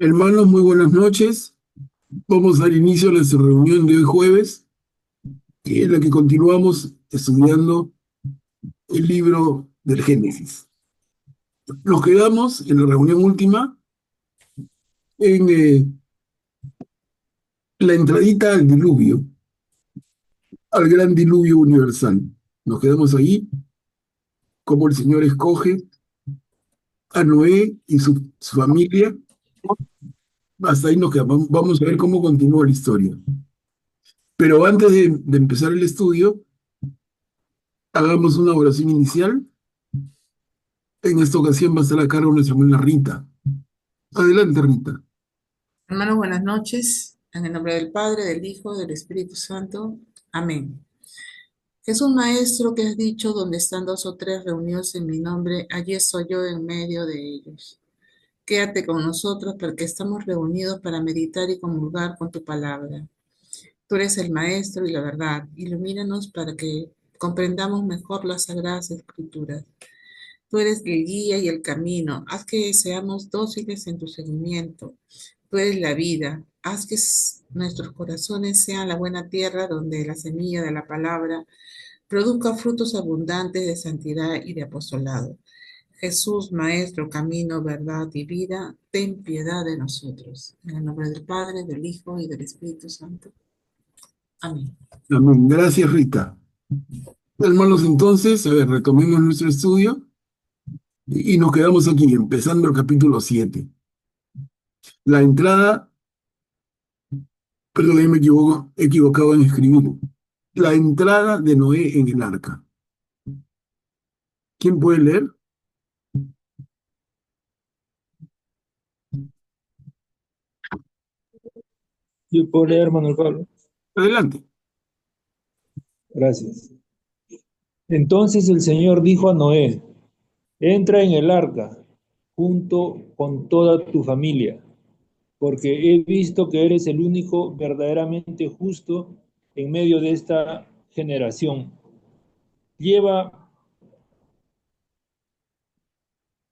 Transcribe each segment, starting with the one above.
Hermanos, muy buenas noches. Vamos al inicio de nuestra reunión de hoy jueves, en la que continuamos estudiando el libro del Génesis. Nos quedamos en la reunión última en la entradita al diluvio, al gran diluvio universal. Nos quedamos ahí, como el Señor escoge a Noé y su familia. Hasta ahí nos quedamos. Vamos a ver cómo continúa la historia. Pero antes de empezar el estudio, hagamos una oración inicial. En esta ocasión va a estar a cargo nuestra hermana Rita. Adelante, Rita. Hermanos, buenas noches. En el nombre del Padre, del Hijo, del Espíritu Santo. Amén. Jesús Maestro, que has dicho, donde están dos o tres reunidos en mi nombre, allí estoy yo en medio de ellos. Quédate con nosotros porque estamos reunidos para meditar y comulgar con tu palabra. Tú eres el Maestro y la verdad. Ilumínanos para que comprendamos mejor las sagradas escrituras. Tú eres el guía y el camino. Haz que seamos dóciles en tu seguimiento. Tú eres la vida. Haz que nuestros corazones sean la buena tierra donde la semilla de la palabra produzca frutos abundantes de santidad y de apostolado. Jesús, Maestro, camino, verdad y vida, ten piedad de nosotros. En el nombre del Padre, del Hijo y del Espíritu Santo. Amén. Amén. Gracias, Rita. Hermanos, entonces, a ver, retomemos nuestro estudio y nos quedamos aquí, empezando el capítulo 7. La entrada, perdón, ahí me equivoco, he equivocado en escribir. La entrada de Noé en el arca. ¿Quién puede leer? Yo puedo leer, Manuel Pablo. Adelante. Gracias. Entonces el Señor dijo a Noé, entra en el arca junto con toda tu familia, porque he visto que eres el único verdaderamente justo en medio de esta generación. Lleva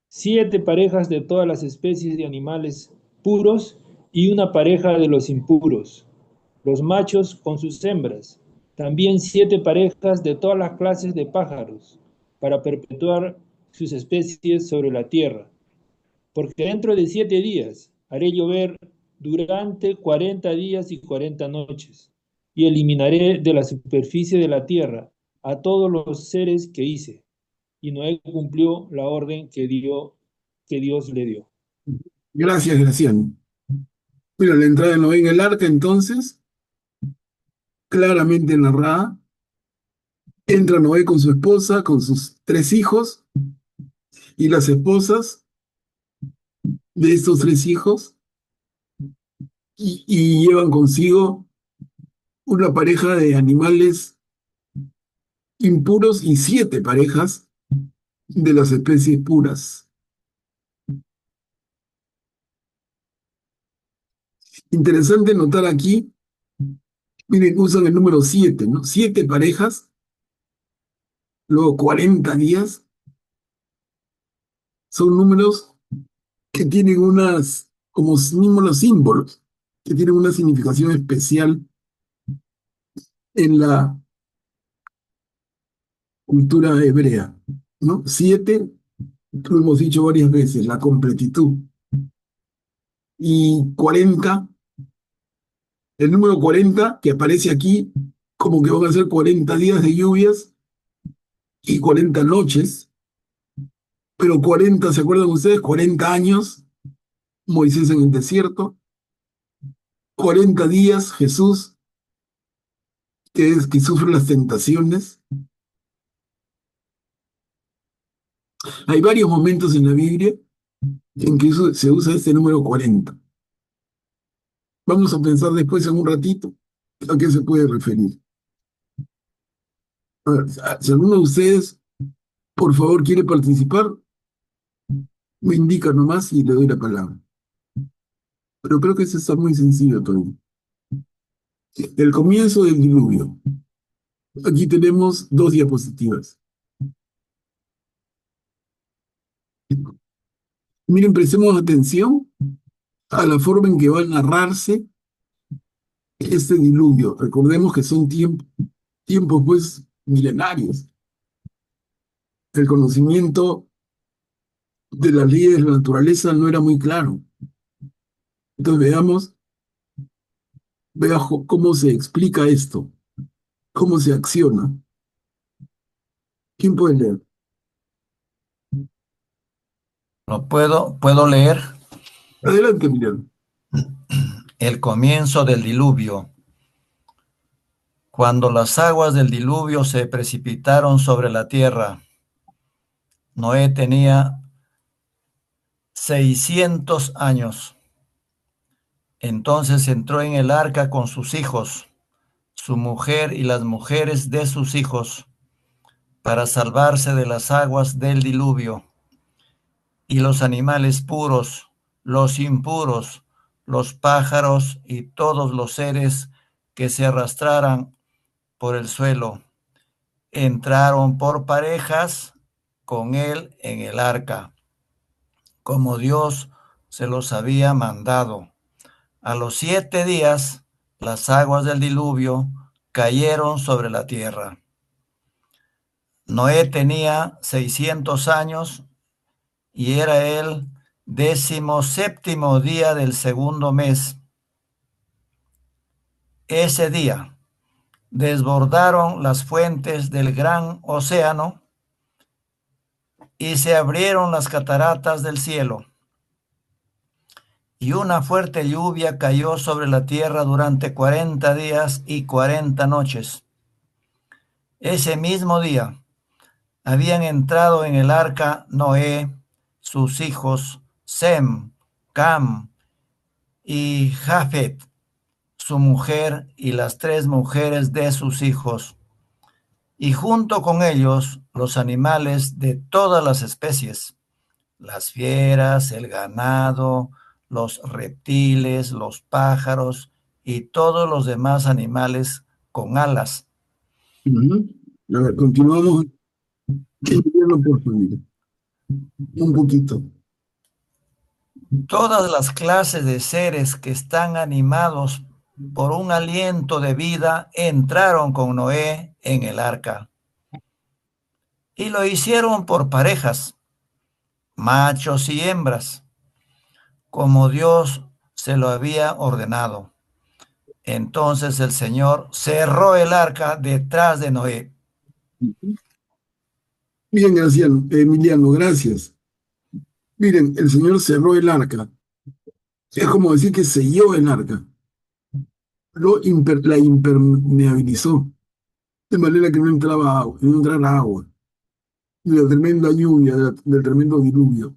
7 parejas de todas las especies de animales puros y una pareja de los impuros, los machos con sus hembras, también 7 parejas de todas las clases de pájaros, para perpetuar sus especies sobre la tierra. Porque dentro de 7 días haré llover durante 40 días y 40 noches, y eliminaré de la superficie de la tierra a todos los seres que hice. Y Noé cumplió la orden que Dios le dio. Gracias, Graciano. Mira, la entrada de Noé en el arca, entonces, claramente narrada. Entra Noé con su esposa, con sus 3 hijos, y las esposas de estos 3 hijos, y llevan consigo una pareja de animales impuros y 7 parejas de las especies puras. Interesante notar aquí, miren, usan el número 7, ¿no? 7 parejas, luego 40 días, son números que tienen unas, como mismos los símbolos, que tienen una significación especial en la cultura hebrea, ¿no? 7, lo hemos dicho varias veces, la completitud. Y 40, el número 40 que aparece aquí, como que van a ser 40 días de lluvias y 40 noches, pero 40, ¿se acuerdan ustedes? 40 años, Moisés en el desierto, 40 días, Jesús, que sufre las tentaciones. Hay varios momentos en la Biblia en que se usa este número 40. Vamos a pensar después en un ratito a qué se puede referir. A ver, si alguno de ustedes, por favor, quiere participar, me indica nomás y le doy la palabra. Pero creo que eso está muy sencillo todavía. El comienzo del diluvio. Aquí tenemos 2 diapositivas. Miren, prestemos atención a la forma en que va a narrarse este diluvio. Recordemos que son tiempos pues milenarios. El conocimiento de las leyes de la naturaleza no era muy claro. Entonces veamos cómo se explica esto, cómo se acciona. ¿Quién puede leer? Puedo leer Adelante, Miriam. el comienzo del diluvio. Cuando las aguas del diluvio se precipitaron sobre la tierra, Noé tenía 600 años. Entonces entró en el arca con sus hijos, su mujer y las mujeres de sus hijos, para salvarse de las aguas del diluvio. Y los animales puros, los impuros, los pájaros y todos los seres que se arrastraran por el suelo, entraron por parejas con él en el arca, como Dios se los había mandado. A los 7 días, las aguas del diluvio cayeron sobre la tierra. Noé tenía 600 años y era el 17º día del segundo mes. Ese día desbordaron las fuentes del gran océano y se abrieron las cataratas del cielo. Y una fuerte lluvia cayó sobre la tierra durante 40 días y 40 noches. Ese mismo día habían entrado en el arca Noé, sus hijos Sem, Cam y Jafet, su mujer y las 3 mujeres de sus hijos, y junto con ellos los animales de todas las especies, las fieras, el ganado, los reptiles, los pájaros y todos los demás animales con alas. A ver, continuamos. Entiendo por favor. Un poquito. Todas las clases de seres que están animados por un aliento de vida entraron con Noé en el arca. Y lo hicieron por parejas, machos y hembras, como Dios se lo había ordenado. Entonces el Señor cerró el arca detrás de Noé. Bien, Graciano, Emiliano, gracias. Miren, el Señor cerró el arca. Es como decir que selló el arca. La impermeabilizó, de manera que no entraba agua, no entrara agua. Y la tremenda lluvia, del tremendo diluvio.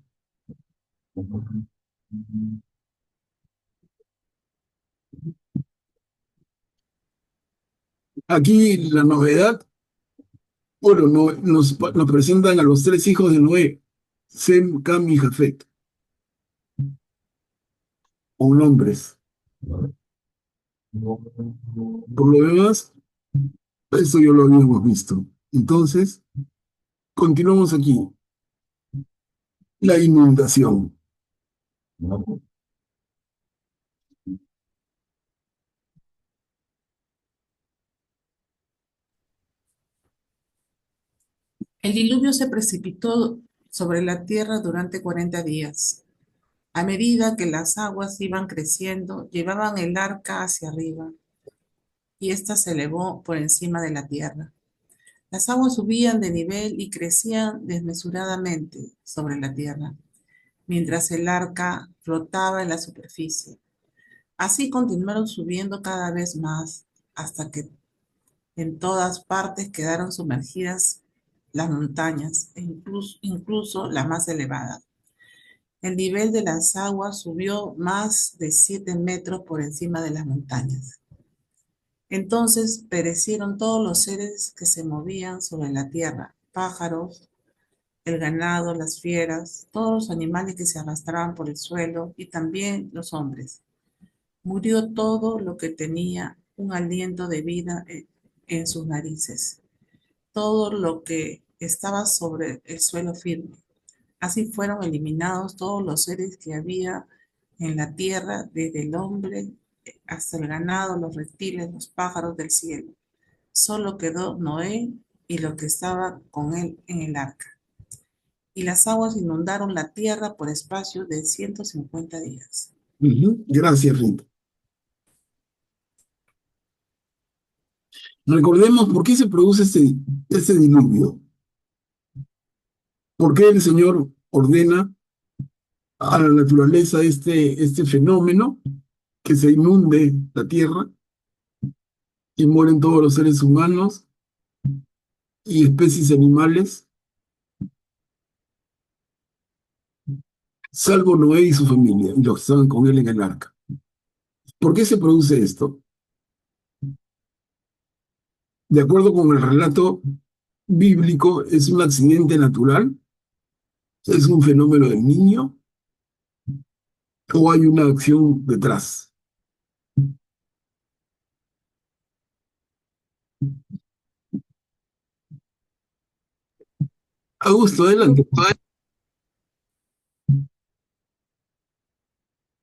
Aquí la novedad, bueno, nos presentan a los 3 hijos de Noé, Sem, Cam y Jafet, con nombres. Por lo demás, eso ya lo habíamos visto. Entonces, continuamos aquí. La inundación. El diluvio se precipitó sobre la tierra durante 40 días. A medida que las aguas iban creciendo, llevaban el arca hacia arriba, y ésta se elevó por encima de la tierra. Las aguas subían de nivel y crecían desmesuradamente sobre la tierra, mientras el arca flotaba en la superficie. Así continuaron subiendo cada vez más, hasta que en todas partes quedaron sumergidas las montañas, e incluso las más elevadas. El nivel de las aguas subió más de 7 metros por encima de las montañas. Entonces perecieron todos los seres que se movían sobre la tierra, pájaros, el ganado, las fieras, todos los animales que se arrastraban por el suelo y también los hombres. Murió todo lo que tenía un aliento de vida en sus narices, todo lo que estaba sobre el suelo firme. Así fueron eliminados todos los seres que había en la tierra, desde el hombre hasta el ganado, los reptiles, los pájaros del cielo. Solo quedó Noé y lo que estaba con él en el arca. Y las aguas inundaron la tierra por espacio de 150 días. Gracias, Rita. Recordemos por qué se produce este diluvio. ¿Por qué el Señor ordena a la naturaleza este fenómeno, que se inunde la tierra y mueren todos los seres humanos y especies animales, salvo Noé y su familia, y los que estaban con él en el arca? ¿Por qué se produce esto? De acuerdo con el relato bíblico, es un accidente natural, es un fenómeno del niño, o hay una acción detrás. Augusto, adelante.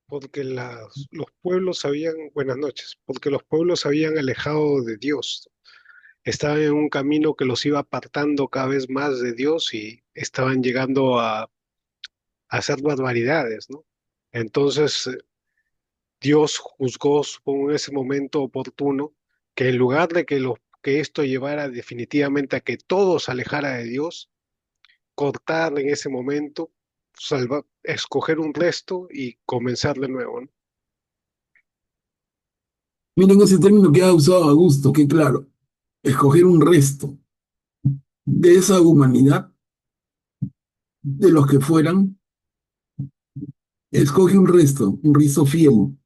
Porque los pueblos habían, buenas noches, porque los pueblos se habían alejado de Dios, estaban en un camino que los iba apartando cada vez más de Dios y estaban llegando a hacer barbaridades, ¿no? Entonces Dios juzgó, supongo, en ese momento oportuno, que en lugar de que esto llevara definitivamente a que todo se alejara de Dios, cortar en ese momento, escoger un resto y comenzar de nuevo, ¿no? Miren ese término que ha usado Augusto, que claro, escoger un resto de esa humanidad, de los que fueran, escoge un resto fiel,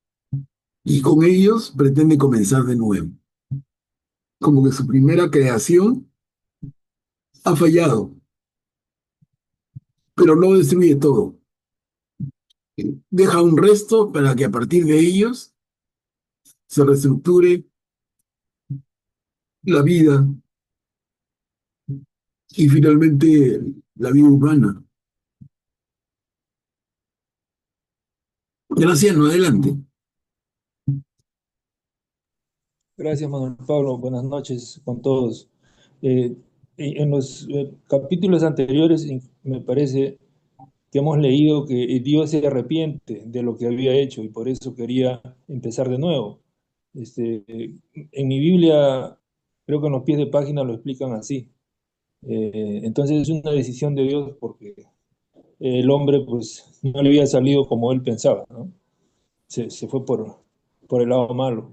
y con ellos pretende comenzar de nuevo. Como que su primera creación ha fallado, pero no destruye todo. Deja un resto para que a partir de ellos se reestructure la vida y finalmente la vida humana. Graciano, adelante. Gracias, Manuel Pablo. Buenas noches con todos. En los capítulos anteriores me parece que hemos leído que Dios se arrepiente de lo que había hecho y por eso quería empezar de nuevo. En mi Biblia, creo que en los pies de página lo explican así. Entonces es una decisión de Dios porque el hombre pues no le había salido como él pensaba, ¿no? Se fue por el lado malo.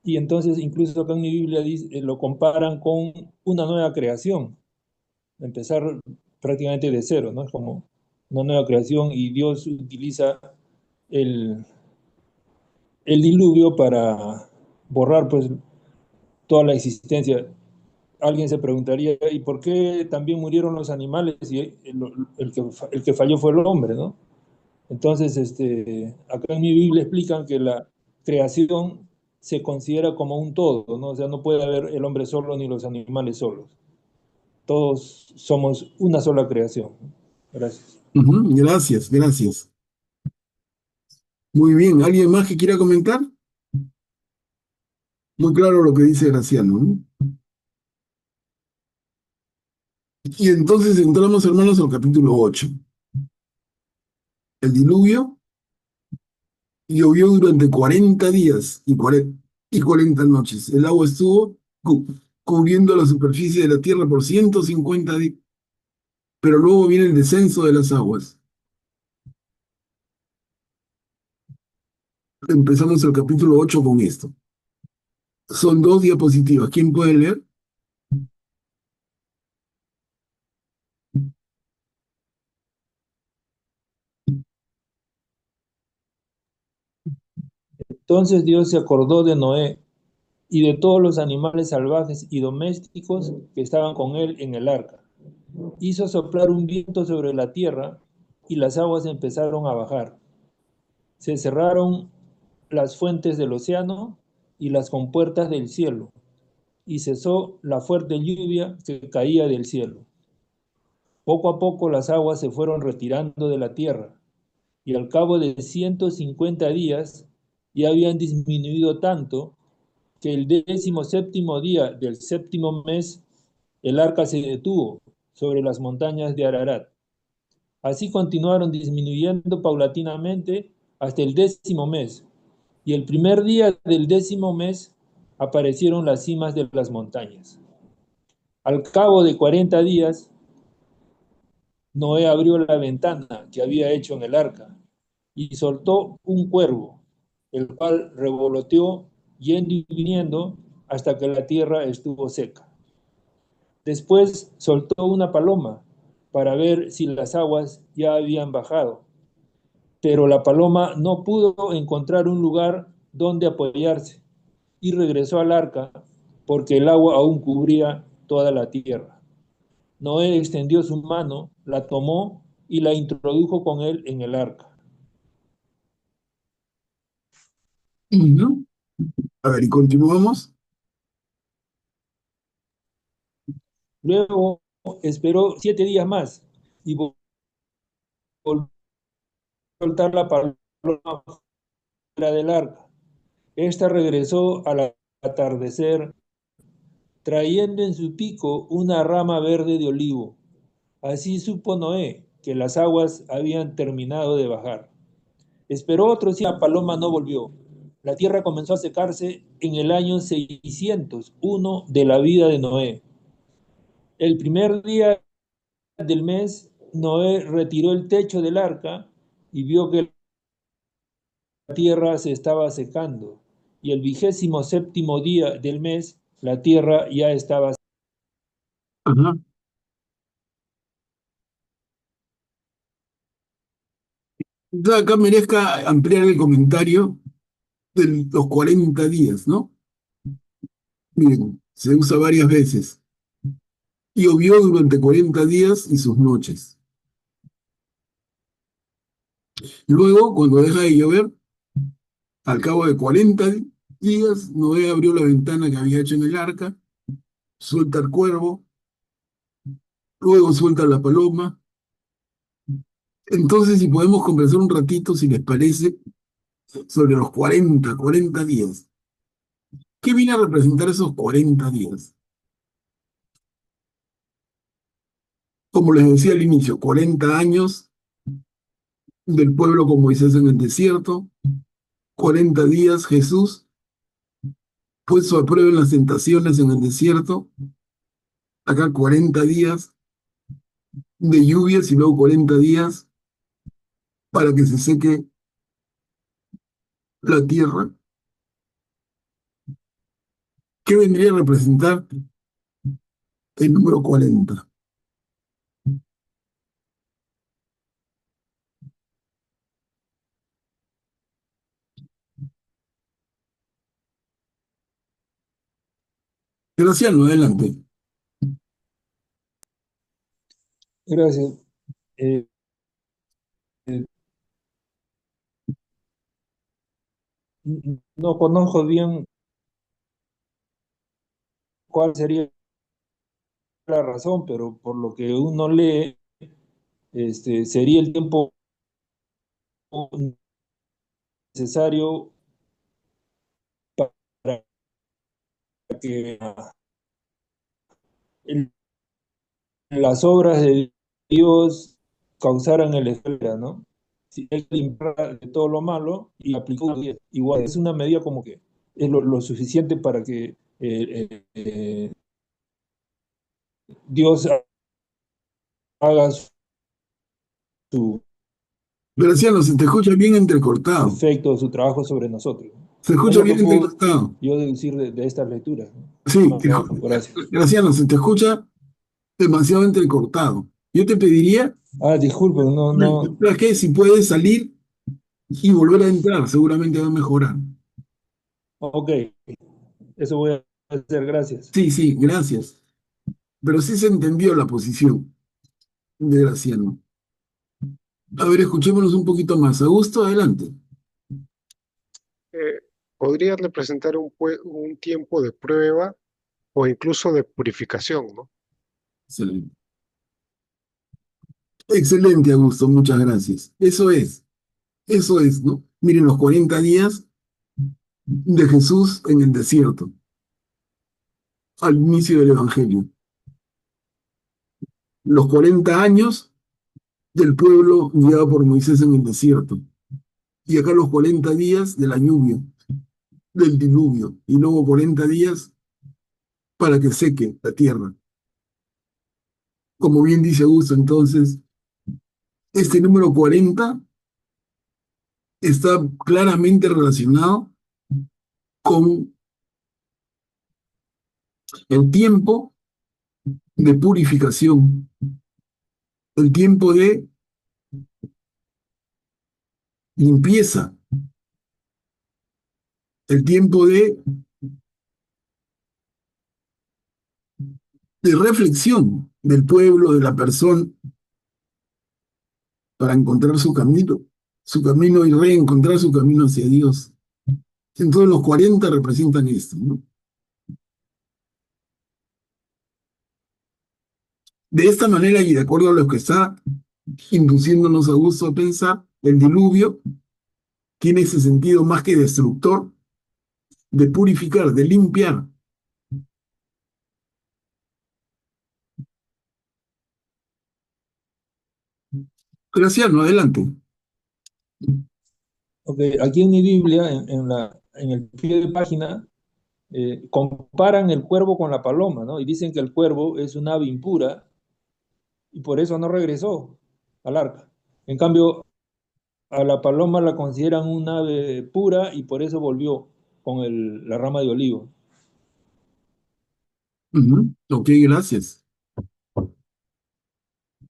Y entonces incluso acá en mi Biblia lo comparan con una nueva creación, empezar prácticamente de cero, ¿no? Es como una nueva creación y Dios utiliza el, el diluvio para borrar pues toda la existencia. Alguien se preguntaría, ¿y por qué también murieron los animales y el que falló fue el hombre, ¿no? Entonces, acá en mi Biblia explican que la creación se considera como un todo, ¿no? O sea, no puede haber el hombre solo ni los animales solos. Todos somos una sola creación. Gracias. Gracias, gracias. Muy bien, ¿alguien más que quiera comentar? Muy claro lo que dice Graciano, ¿no? Y entonces entramos, hermanos, al capítulo 8. El diluvio llovió durante 40 días y 40 noches. El agua estuvo cubriendo la superficie de la tierra por 150 días, pero luego viene el descenso de las aguas. Empezamos el capítulo 8 con esto. Son dos diapositivas. ¿Quién puede leer? Entonces Dios se acordó de Noé y de todos los animales salvajes y domésticos que estaban con él en el arca. Hizo soplar un viento sobre la tierra y las aguas empezaron a bajar. Se cerraron las fuentes del océano y las compuertas del cielo, y cesó la fuerte lluvia que caía del cielo. Poco a poco las aguas se fueron retirando de la tierra, y al cabo de 150 días ya habían disminuido tanto que el 17º día del 7º mes el arca se detuvo sobre las montañas de Ararat. Así continuaron disminuyendo paulatinamente hasta el 10º mes, y el primer día del 10º mes aparecieron las cimas de las montañas. Al cabo de 40 días, Noé abrió la ventana que había hecho en el arca y soltó un cuervo, el cual revoloteó yendo y viniendo hasta que la tierra estuvo seca. Después soltó una paloma para ver si las aguas ya habían bajado, pero la paloma no pudo encontrar un lugar donde apoyarse y regresó al arca porque el agua aún cubría toda la tierra. Noé extendió su mano, la tomó y la introdujo con él en el arca. ¿No? A ver, y continuamos. Luego esperó 7 días más y volvió a soltar la paloma fuera del arca. Esta regresó al atardecer, trayendo en su pico una rama verde de olivo. Así supo Noé que las aguas habían terminado de bajar. Esperó otro día, la paloma no volvió. La tierra comenzó a secarse en el año 601 de la vida de Noé. El primer día del mes, Noé retiró el techo del arca y vio que la tierra se estaba secando. Y el 27º día del mes, la tierra ya estaba secando. Ajá. Entonces acá merezca ampliar el comentario de los 40 días, ¿no? Miren, se usa varias veces. Y llovió durante 40 días y sus noches. Luego, cuando deja de llover, al cabo de 40 días, Noé abrió la ventana que había hecho en el arca, suelta el cuervo, luego suelta la paloma. Entonces, si podemos conversar un ratito, si les parece, sobre los 40 días. ¿Qué viene a representar esos 40 días? Como les decía al inicio, 40 años del pueblo con Moisés en el desierto, 40 días Jesús puesto a prueba en las tentaciones en el desierto, acá 40 días de lluvias y luego 40 días para que se seque la tierra. ¿Qué vendría a representar el número 40? Graciano, adelante. Gracias. Eh, no conozco bien cuál sería la razón, pero por lo que uno lee, sería el tiempo necesario para que el- las obras de Dios causaran el efecto, ¿no? Si él limpiara de todo lo malo y aplicó igual, es una medida como que es lo suficiente para que Dios haga su Graciano, se te escucha bien entrecortado. efecto, su trabajo sobre nosotros. Se Es escucha lo que bien puedo entrecortado. yo deducir de estas lecturas, ¿no? Sí, Gracias. Graciano, se te escucha demasiado entrecortado. Yo te pediría, Ah, disculpen, no. ¿sabes qué? Si puedes salir y volver a entrar, seguramente va a mejorar. Ok, eso voy a hacer, gracias. Sí, sí, gracias. Pero sí se entendió la posición de Graciano. A ver, escuchémonos un poquito más. Augusto, adelante. Eh, Podría representar un tiempo de prueba o incluso de purificación, ¿no? Excelente. Excelente, Augusto, muchas gracias. Eso es. Eso es, ¿no? Miren los 40 días de Jesús en el desierto, al inicio del Evangelio. Los 40 años del pueblo guiado por Moisés en el desierto. Y acá los 40 días de la lluvia, del diluvio. Y luego 40 días para que seque la tierra. Como bien dice Augusto, entonces, este número 40 está claramente relacionado con el tiempo de purificación, el tiempo de limpieza, el tiempo de reflexión del pueblo, de la persona, para encontrar su camino y reencontrar su camino hacia Dios. Entonces los 40 representan esto, ¿no? De esta manera y de acuerdo a lo que está induciéndonos a Augusto a pensar, el diluvio tiene ese sentido más que destructor, de purificar, de limpiar. Graciano, adelante. Ok, aquí en mi Biblia, en el pie de página, comparan el cuervo con la paloma, ¿no? Y dicen que el cuervo es un ave impura y por eso no regresó al arca. En cambio, a la paloma la consideran un ave pura y por eso volvió con la rama de olivo. Ok, gracias.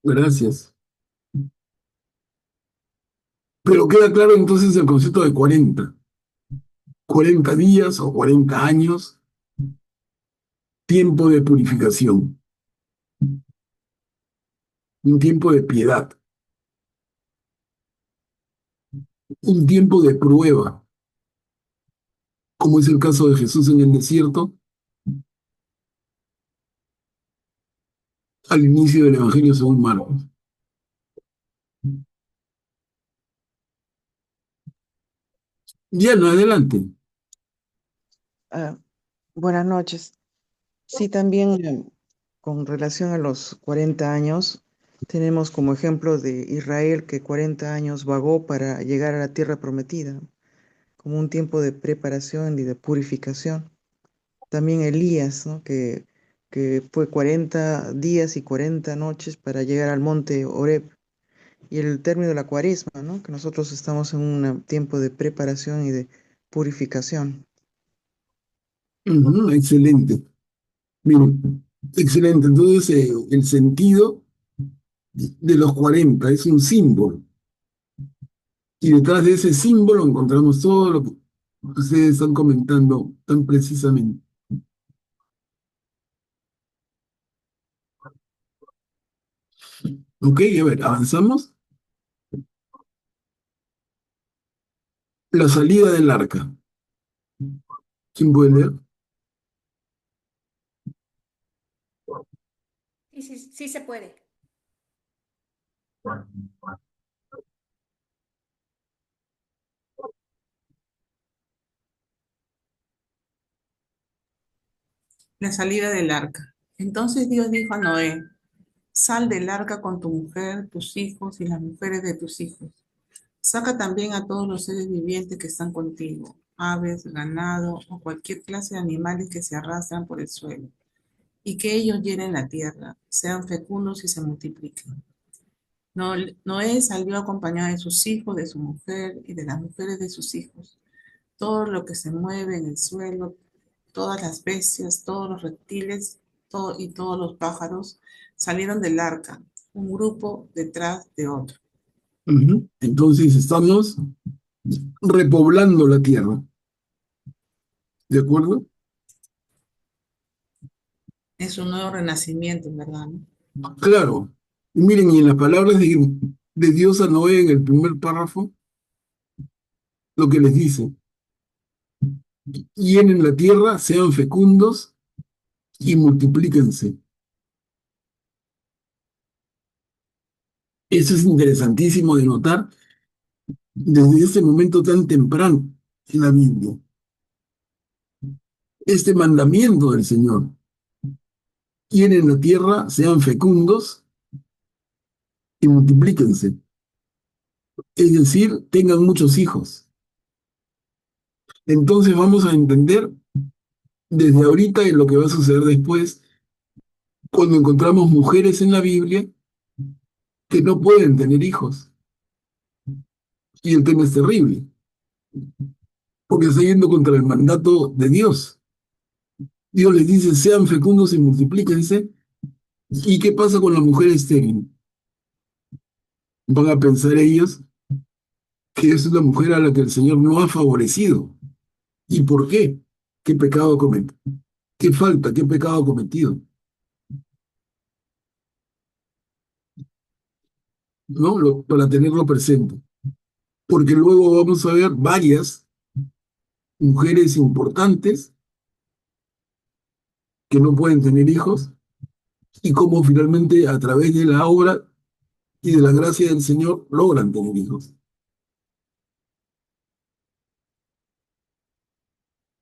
Gracias. Pero queda claro entonces el concepto de 40. 40 días o 40 años, tiempo de purificación, un tiempo de piedad, un tiempo de prueba, como es el caso de Jesús en el desierto, al inicio del Evangelio según Marcos. Ya, no, adelante. Ah, buenas noches. Sí, también con relación a los 40 años, tenemos como ejemplo de Israel que 40 años vagó para llegar a la tierra prometida, como un tiempo de preparación y de purificación. También Elías, ¿no? Que fue 40 días y 40 noches para llegar al monte Horeb. Y el término de la cuaresma, ¿no? Que nosotros estamos en un tiempo de preparación y de purificación. Excelente. Bien, excelente. Entonces, el sentido de los 40 es un símbolo. Y detrás de ese símbolo encontramos todo lo que ustedes están comentando tan precisamente. Ok, a ver, avanzamos. La salida del arca. ¿Quién puede leer? Sí, sí, sí se puede. La salida del arca. Entonces Dios dijo a Noé, sal del arca con tu mujer, tus hijos y las mujeres de tus hijos. Saca también a todos los seres vivientes que están contigo, aves, ganado o cualquier clase de animales que se arrastran por el suelo, y que ellos llenen la tierra, sean fecundos y se multipliquen. Noé salió acompañado de sus hijos, de su mujer y de las mujeres de sus hijos. Todo lo que se mueve en el suelo, todas las bestias, todos los reptiles y todos los pájaros salieron del arca, un grupo detrás de otro. Entonces estamos repoblando la tierra. ¿De acuerdo? Es un nuevo renacimiento, ¿verdad? Claro. Y miren, y en las palabras de Dios a Noé en el primer párrafo, lo que les dice, llenen la tierra, sean fecundos y multiplíquense. Eso es interesantísimo de notar, desde ese momento tan temprano en la Biblia, este mandamiento del Señor. Quien en la tierra sean fecundos y multiplíquense, es decir, tengan muchos hijos. Entonces vamos a entender desde ahorita en lo que va a suceder después, cuando encontramos mujeres en la Biblia que no pueden tener hijos. Y el tema es terrible, porque está yendo contra el mandato de Dios. Dios les dice, sean fecundos y multiplíquense. ¿Y qué pasa con la mujer estéril? Van a pensar ellos que es una mujer a la que el Señor no ha favorecido. ¿Y por qué? ¿Qué pecado cometió? ¿Qué falta? ¿Qué pecado cometido? ¿No? Para tenerlo presente. Porque luego vamos a ver varias mujeres importantes que no pueden tener hijos y cómo finalmente a través de la obra y de la gracia del Señor logran tener hijos.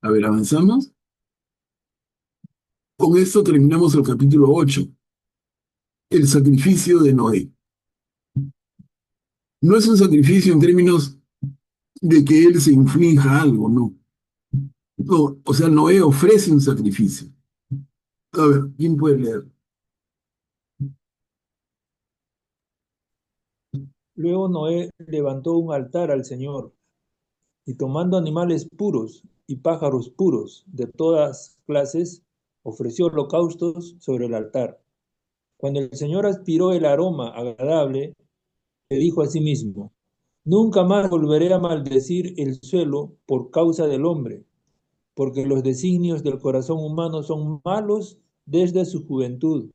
A ver, avanzamos. Con esto terminamos el capítulo 8, el sacrificio de Noé. No es un sacrificio en términos de que él se inflinja algo, no. No, o sea, Noé ofrece un sacrificio. A ver, ¿quién puede leer? Luego Noé levantó un altar al Señor y tomando animales puros y pájaros puros de todas clases, ofreció holocaustos sobre el altar. Cuando el Señor aspiró el aroma agradable, se dijo a sí mismo, nunca más volveré a maldecir el suelo por causa del hombre, porque los designios del corazón humano son malos desde su juventud.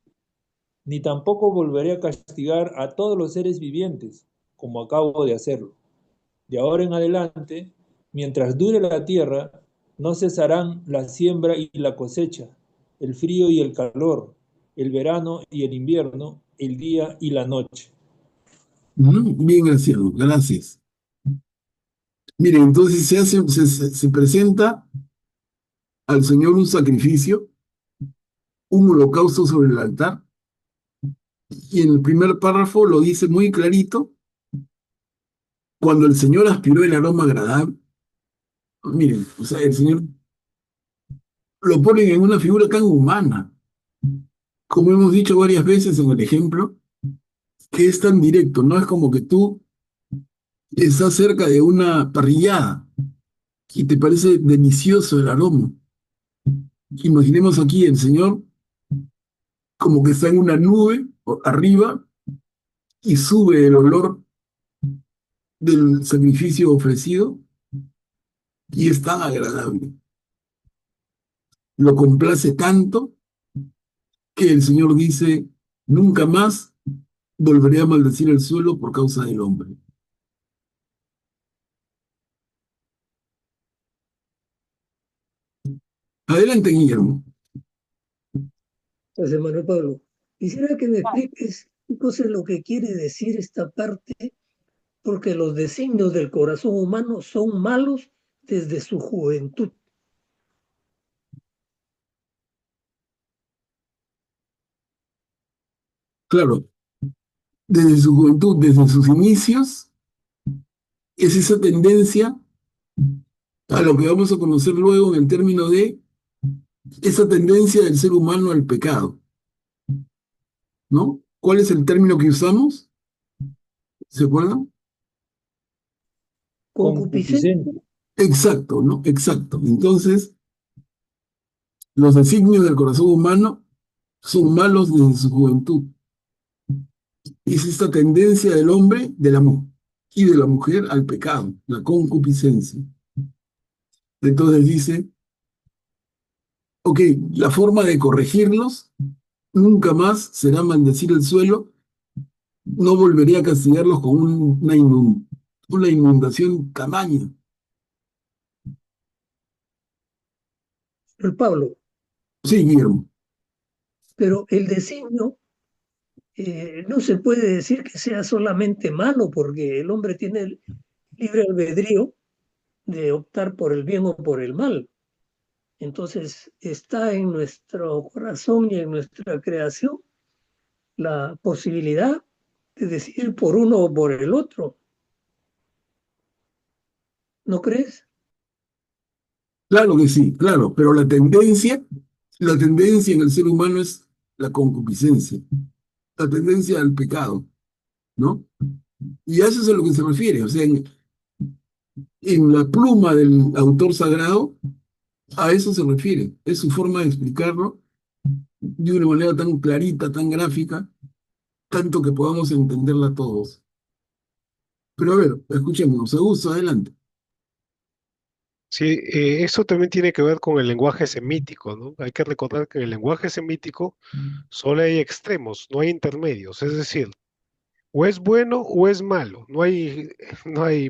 Ni tampoco volveré a castigar a todos los seres vivientes, como acabo de hacerlo. De ahora en adelante, mientras dure la tierra, no cesarán la siembra y la cosecha, el frío y el calor, el verano y el invierno, el día y la noche. Bien, gracias, gracias. Miren, entonces se presenta al Señor un sacrificio, un holocausto sobre el altar, y en el primer párrafo lo dice muy clarito, cuando el Señor aspiró el aroma agradable. Miren, o sea, el Señor lo pone en una figura tan humana, como hemos dicho varias veces en el ejemplo, que es tan directo, no es como que tú estás cerca de una parrillada y te parece delicioso el aroma. Imaginemos aquí el Señor como que está en una nube arriba y sube el olor del sacrificio ofrecido y es tan agradable. Lo complace tanto que el Señor dice, nunca más volveré a maldecir el suelo por causa del hombre. Adelante, Guillermo. José Manuel Pablo, quisiera que me expliques entonces lo que quiere decir esta parte, porque los designios del corazón humano son malos desde su juventud. Claro, desde su juventud, desde sus inicios, es esa tendencia a lo que vamos a conocer luego en el término de esa tendencia del ser humano al pecado, ¿no? ¿Cuál es el término que usamos? ¿Se acuerdan? Concupiscencia. Concupiscente. Exacto, ¿no? Exacto. Entonces, los designios del corazón humano son malos desde su juventud. Es esta tendencia del hombre y de la mujer al pecado, la concupiscencia. Entonces dice, ok, la forma de corregirlos nunca más será maldecir el suelo, no volveré a castigarlos con una inundación tamaña. El Pablo, Sí, Guillermo. pero el designio no se puede decir que sea solamente malo, porque el hombre tiene libre albedrío de optar por el bien o por el mal. Entonces está en nuestro corazón y en nuestra creación la posibilidad de decidir por uno o por el otro. ¿No crees? Claro que sí, claro, pero la tendencia en el ser humano es la concupiscencia, la tendencia al pecado, ¿no? Y a eso es a lo que se refiere, o sea, en la pluma del autor sagrado, a eso se refiere, es su forma de explicarlo de una manera tan clarita, tan gráfica, tanto que podamos entenderla todos. Pero a ver, escuchémonos, Augusto, adelante. Sí, eso también tiene que ver con el lenguaje semítico, ¿no? Hay que recordar que en el lenguaje semítico solo hay extremos, no hay intermedios, es decir, o es bueno o es malo, no hay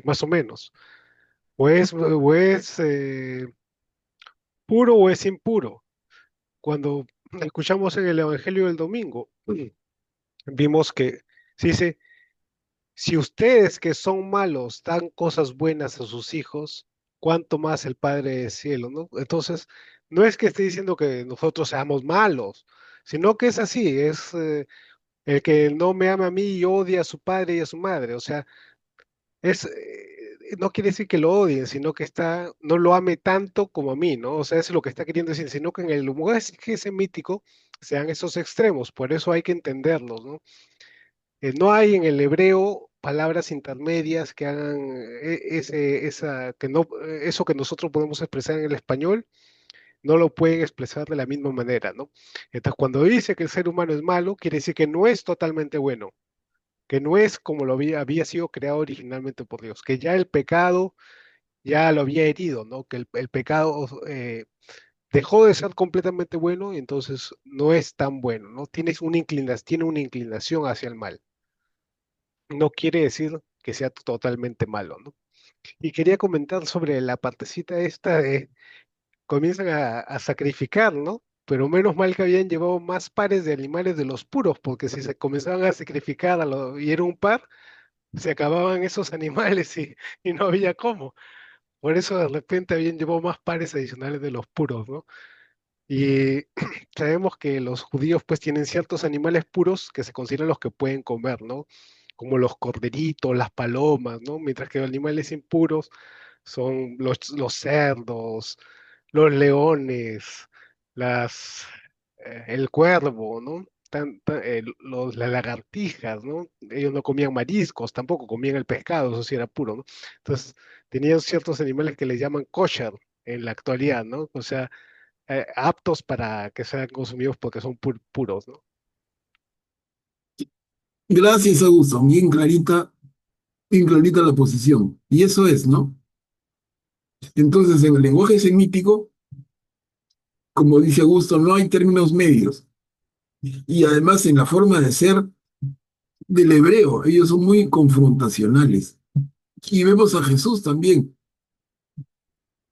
más o menos, o es puro o es impuro. Cuando escuchamos en el Evangelio del domingo, vimos que se dice, si ustedes que son malos dan cosas buenas a sus hijos, ¿cuánto más el Padre del cielo, ¿no? Entonces, no es que esté diciendo que nosotros seamos malos, sino que es así, el que no me ama a mí y odia a su padre y a su madre. O sea, no quiere decir que lo odien, sino que no lo ame tanto como a mí, ¿no? O sea, eso es lo que está queriendo decir, sino que en el lenguaje semítico sean esos extremos, por eso hay que entenderlos, ¿no? No hay en el hebreo palabras intermedias que hagan eso que nosotros podemos expresar en el español, no lo pueden expresar de la misma manera, ¿no? Entonces, cuando dice que el ser humano es malo, quiere decir que no es totalmente bueno, que no es como había sido creado originalmente por Dios, que ya el pecado ya lo había herido, ¿no? Que el pecado dejó de ser completamente bueno y entonces no es tan bueno, ¿no? Tiene una inclinación hacia el mal. No quiere decir que sea totalmente malo, ¿no? Y quería comentar sobre la partecita esta de comienzan a sacrificar, ¿no? Pero menos mal que habían llevado más pares de animales de los puros, porque si se comenzaban a sacrificar y era un par, se acababan esos animales y no había cómo. Por eso de repente habían llevado más pares adicionales de los puros, ¿no? Y sabemos que los judíos pues tienen ciertos animales puros que se consideran los que pueden comer, ¿no? Como los corderitos, las palomas, ¿no? Mientras que los animales impuros son los cerdos, los leones, el cuervo, ¿no? Las lagartijas, ¿no? Ellos no comían mariscos, tampoco comían el pescado, eso sí era puro, ¿no? Entonces, tenían ciertos animales que les llaman kosher en la actualidad, ¿no? O sea, aptos para que sean consumidos porque son puros, ¿no? Gracias, Augusto, bien clarita la posición. Y eso es, ¿no? Entonces, en el lenguaje semítico, como dice Augusto, no hay términos medios. Y además, en la forma de ser del hebreo, ellos son muy confrontacionales. Y vemos a Jesús también,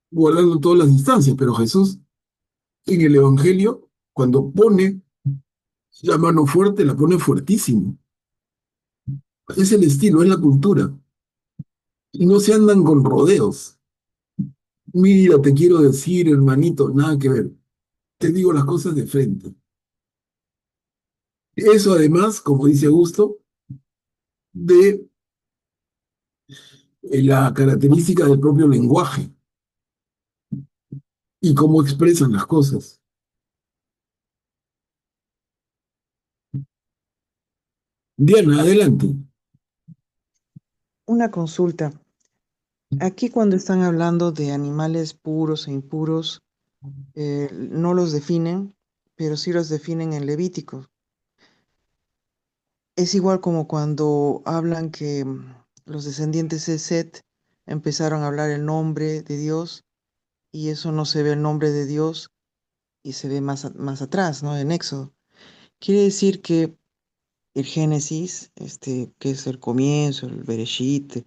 guardando todas las distancias, pero Jesús en el Evangelio, cuando pone la mano fuerte, la pone fuertísimo. Es el estilo, es la cultura. Y no se andan con rodeos. Mira, te quiero decir, hermanito, nada que ver. Te digo las cosas de frente. Eso además, como dice Augusto, de la característica del propio lenguaje y cómo expresan las cosas. Diana, adelante. Una consulta. Aquí cuando están hablando de animales puros e impuros, no los definen, pero sí los definen en Levítico. Es igual como cuando hablan que los descendientes de Set empezaron a hablar el nombre de Dios y eso no se ve el nombre de Dios y se ve más atrás, ¿no? En Éxodo. Quiere decir que el Génesis, que es el comienzo, el Bereshit,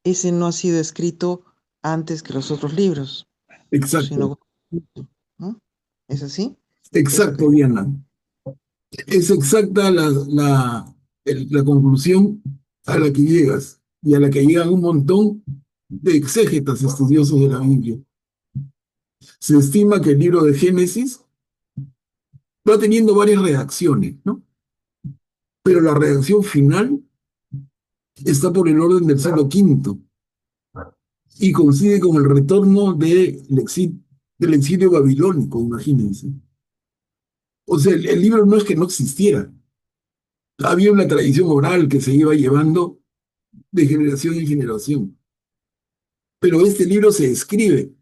ese no ha sido escrito antes que los otros libros, Exacto, sino, ¿no? ¿Es así? Eso exacto, que Diana. Es exacta la conclusión a la que llegas y a la que llegan un montón de exégetas estudiosos de la Biblia. Se estima que el libro de Génesis va teniendo varias redacciones, ¿no? Pero la redacción final está por el orden del siglo V y coincide con el retorno del exilio babilónico, imagínense. O sea, el libro no es que no existiera, había una tradición oral que se iba llevando de generación en generación. Pero este libro se escribe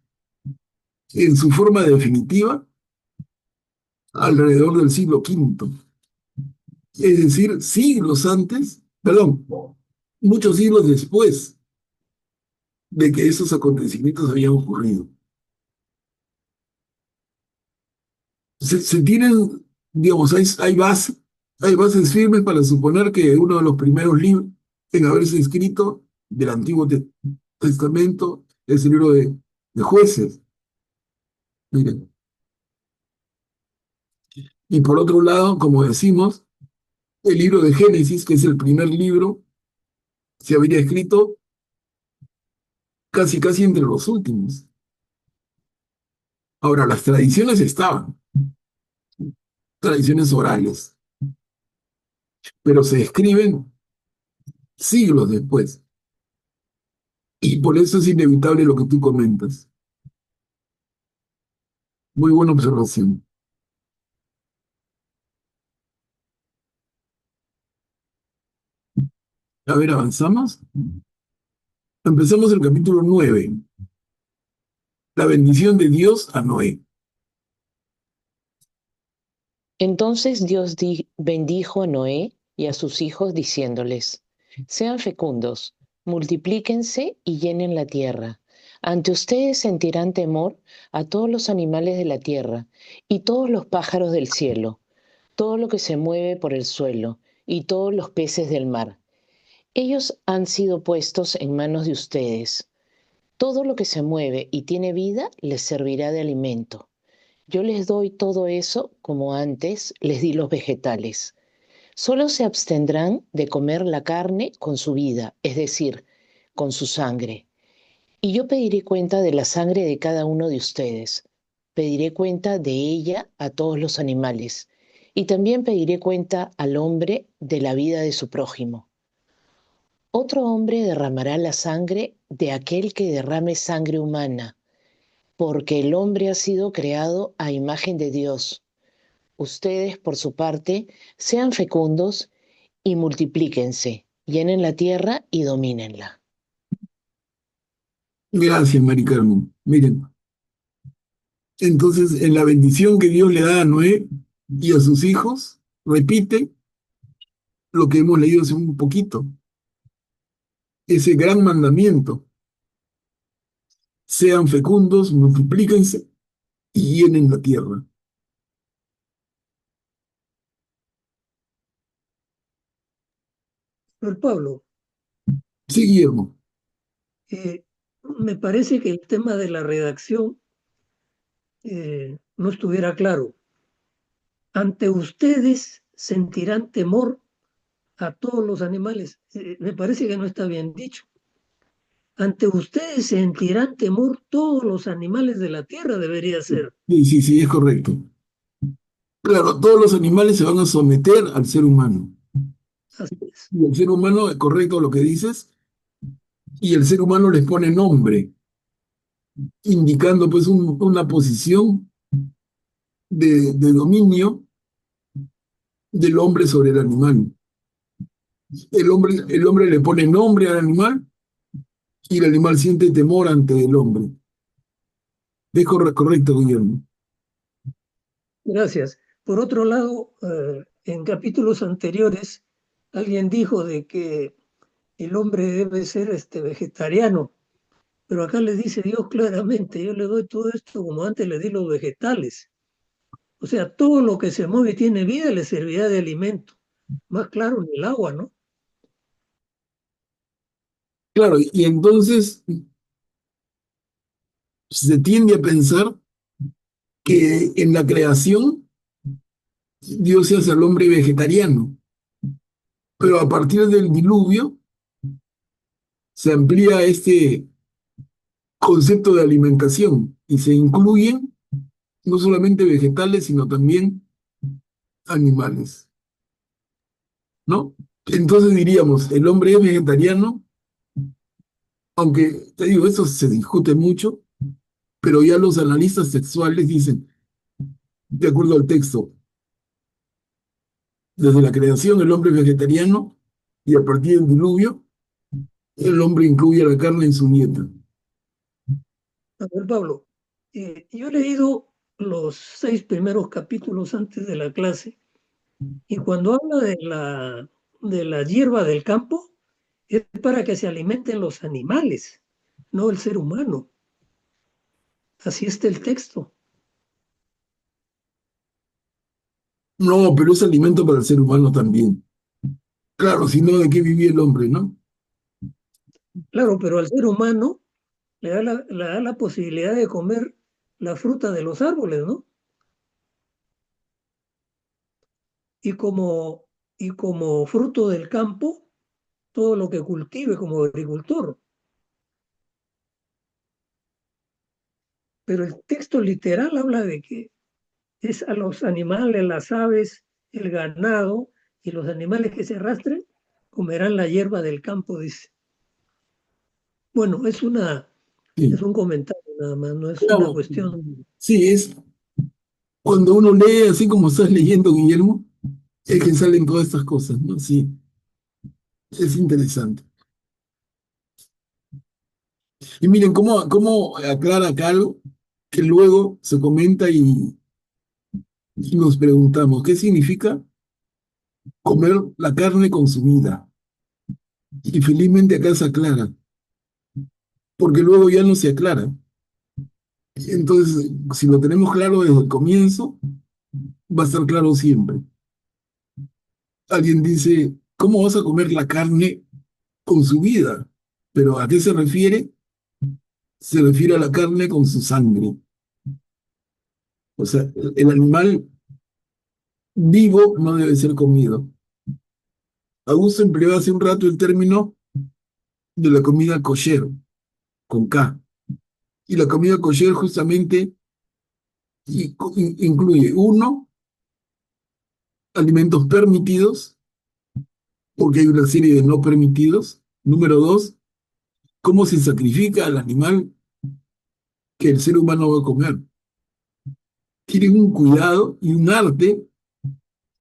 en su forma definitiva alrededor del siglo V, es decir, siglos antes, perdón, muchos siglos después de que esos acontecimientos habían ocurrido. Se tienen, digamos, hay bases firmes para suponer que uno de los primeros libros en haberse escrito del Antiguo Testamento es el libro de Jueces. Miren. Y por otro lado, como decimos, el libro de Génesis, que es el primer libro, se habría escrito casi entre los últimos. Ahora, las tradiciones estaban, tradiciones orales, pero se escriben siglos después. Y por eso es inevitable lo que tú comentas. Muy buena observación. A ver, avanzamos. Empezamos el capítulo 9. La bendición de Dios a Noé. Entonces Dios bendijo a Noé y a sus hijos diciéndoles: sean fecundos, multiplíquense y llenen la tierra. Ante ustedes sentirán temor a todos los animales de la tierra y todos los pájaros del cielo, todo lo que se mueve por el suelo y todos los peces del mar. Ellos han sido puestos en manos de ustedes. Todo lo que se mueve y tiene vida les servirá de alimento. Yo les doy todo eso como antes les di los vegetales. Solo se abstendrán de comer la carne con su vida, es decir, con su sangre. Y yo pediré cuenta de la sangre de cada uno de ustedes. Pediré cuenta de ella a todos los animales. Y también pediré cuenta al hombre de la vida de su prójimo. Otro hombre derramará la sangre de aquel que derrame sangre humana, porque el hombre ha sido creado a imagen de Dios. Ustedes, por su parte, sean fecundos y multiplíquense, llenen la tierra y domínenla. Gracias, Mari Carmen. Miren, entonces en la bendición que Dios le da a Noé y a sus hijos, repite lo que hemos leído hace un poquito, ese gran mandamiento. Sean fecundos, multiplíquense y llenen la tierra. Pero Pablo, Sí, Guillermo. eh, me parece que el tema de la redacción no estuviera claro. Ante ustedes sentirán temor a todos los animales. Me parece que no está bien dicho. Ante ustedes sentirán temor todos los animales de la tierra, debería ser. Sí, es correcto. Claro, todos los animales se van a someter al ser humano. Así es. Y el ser humano, es correcto lo que dices, y el ser humano les pone nombre, indicando pues una posición de dominio del hombre sobre el animal. El hombre le pone nombre al animal y el animal siente temor ante el hombre. Es correcto, Guillermo. Gracias. Por otro lado, en capítulos anteriores, alguien dijo de que el hombre debe ser vegetariano, pero acá le dice Dios claramente, yo le doy todo esto como antes le di los vegetales. O sea, todo lo que se mueve y tiene vida le servirá de alimento. Más claro en el agua, ¿no? Claro, y entonces se tiende a pensar que en la creación Dios se hace al hombre vegetariano, pero a partir del diluvio se amplía concepto de alimentación y se incluyen no solamente vegetales, sino también animales, ¿no? Entonces diríamos, el hombre es vegetariano, aunque te digo, eso se discute mucho, pero ya los analistas sexuales dicen, de acuerdo al texto, desde la creación el hombre es vegetariano y a partir del diluvio el hombre incluye la carne en su dieta. A ver, Pablo, yo he leído los 6 primeros capítulos antes de la clase y cuando habla de la hierba del campo, es para que se alimenten los animales, no el ser humano. Así está el texto. No, pero es alimento para el ser humano también. Claro, si no, ¿de qué vivía el hombre, no? Claro, pero al ser humano le da la posibilidad de comer la fruta de los árboles, ¿no? Y y como fruto del campo, todo lo que cultive como agricultor. Pero el texto literal habla de que es a los animales, las aves, el ganado y los animales que se arrastren comerán la hierba del campo, dice. Bueno, es Sí, un comentario nada más, no es una claro. cuestión. Sí, es cuando uno lee así como estás leyendo, Guillermo, es que salen todas estas cosas, ¿no? Sí, es interesante. Y miren cómo aclara acá algo que luego se comenta y nos preguntamos, ¿qué significa comer la carne consumida? Y felizmente acá se aclara, porque luego ya no se aclara. Entonces, si lo tenemos claro desde el comienzo, va a estar claro siempre. Alguien dice, ¿cómo vas a comer la carne con su vida? ¿Pero a qué se refiere? Se refiere a la carne con su sangre. O sea, el animal vivo no debe ser comido. Augusto empleó hace un rato el término de la comida kosher, con K. Y la comida kosher justamente incluye, uno, alimentos permitidos, porque hay una serie de no permitidos. Número dos, cómo se sacrifica al animal que el ser humano va a comer. Tienen un cuidado y un arte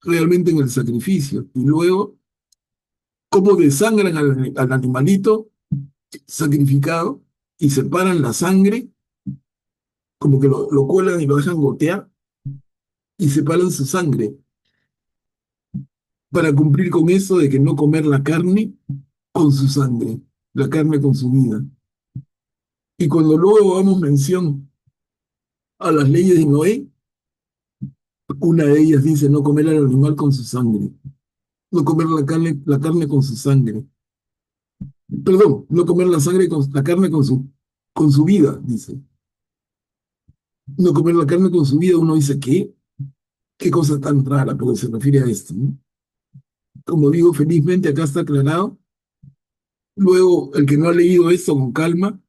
realmente en el sacrificio. Y luego, cómo desangran al animalito sacrificado y separan la sangre, como que lo cuelan y lo dejan gotear y separan su sangre para cumplir con eso de que no comer la carne con su sangre, la carne con su vida. Y cuando luego damos mención a las leyes de Noé, una de ellas dice no comer al animal con su sangre, no comer la carne con su sangre. Perdón, no comer la carne con su vida, dice. No comer la carne con su vida, uno dice, ¿qué? Qué cosa tan rara, pero se refiere a esto, ¿no? Como digo, felizmente acá está aclarado. Luego, el que no ha leído esto con calma,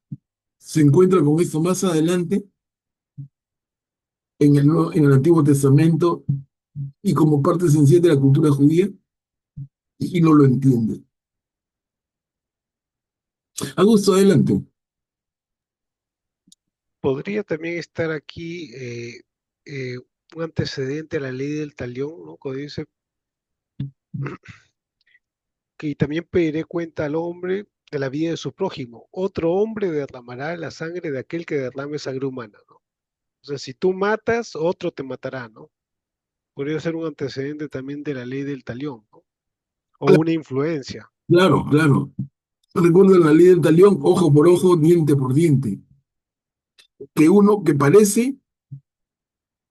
se encuentra con esto más adelante en el Antiguo Testamento y como parte esencial de la cultura judía y no lo entiende. Augusto, adelante. Podría también estar aquí un antecedente a la ley del talión, ¿no? Cuando dice que también pediré cuenta al hombre de la vida de su prójimo. Otro hombre derramará la sangre de aquel que derrame sangre humana, ¿no? O sea, si tú matas, otro te matará, ¿no? Podría ser un antecedente también de la ley del talión, ¿no? O una influencia. Claro, claro. Recuerda la ley del talión, ojo por ojo, diente por diente. Que uno que parece,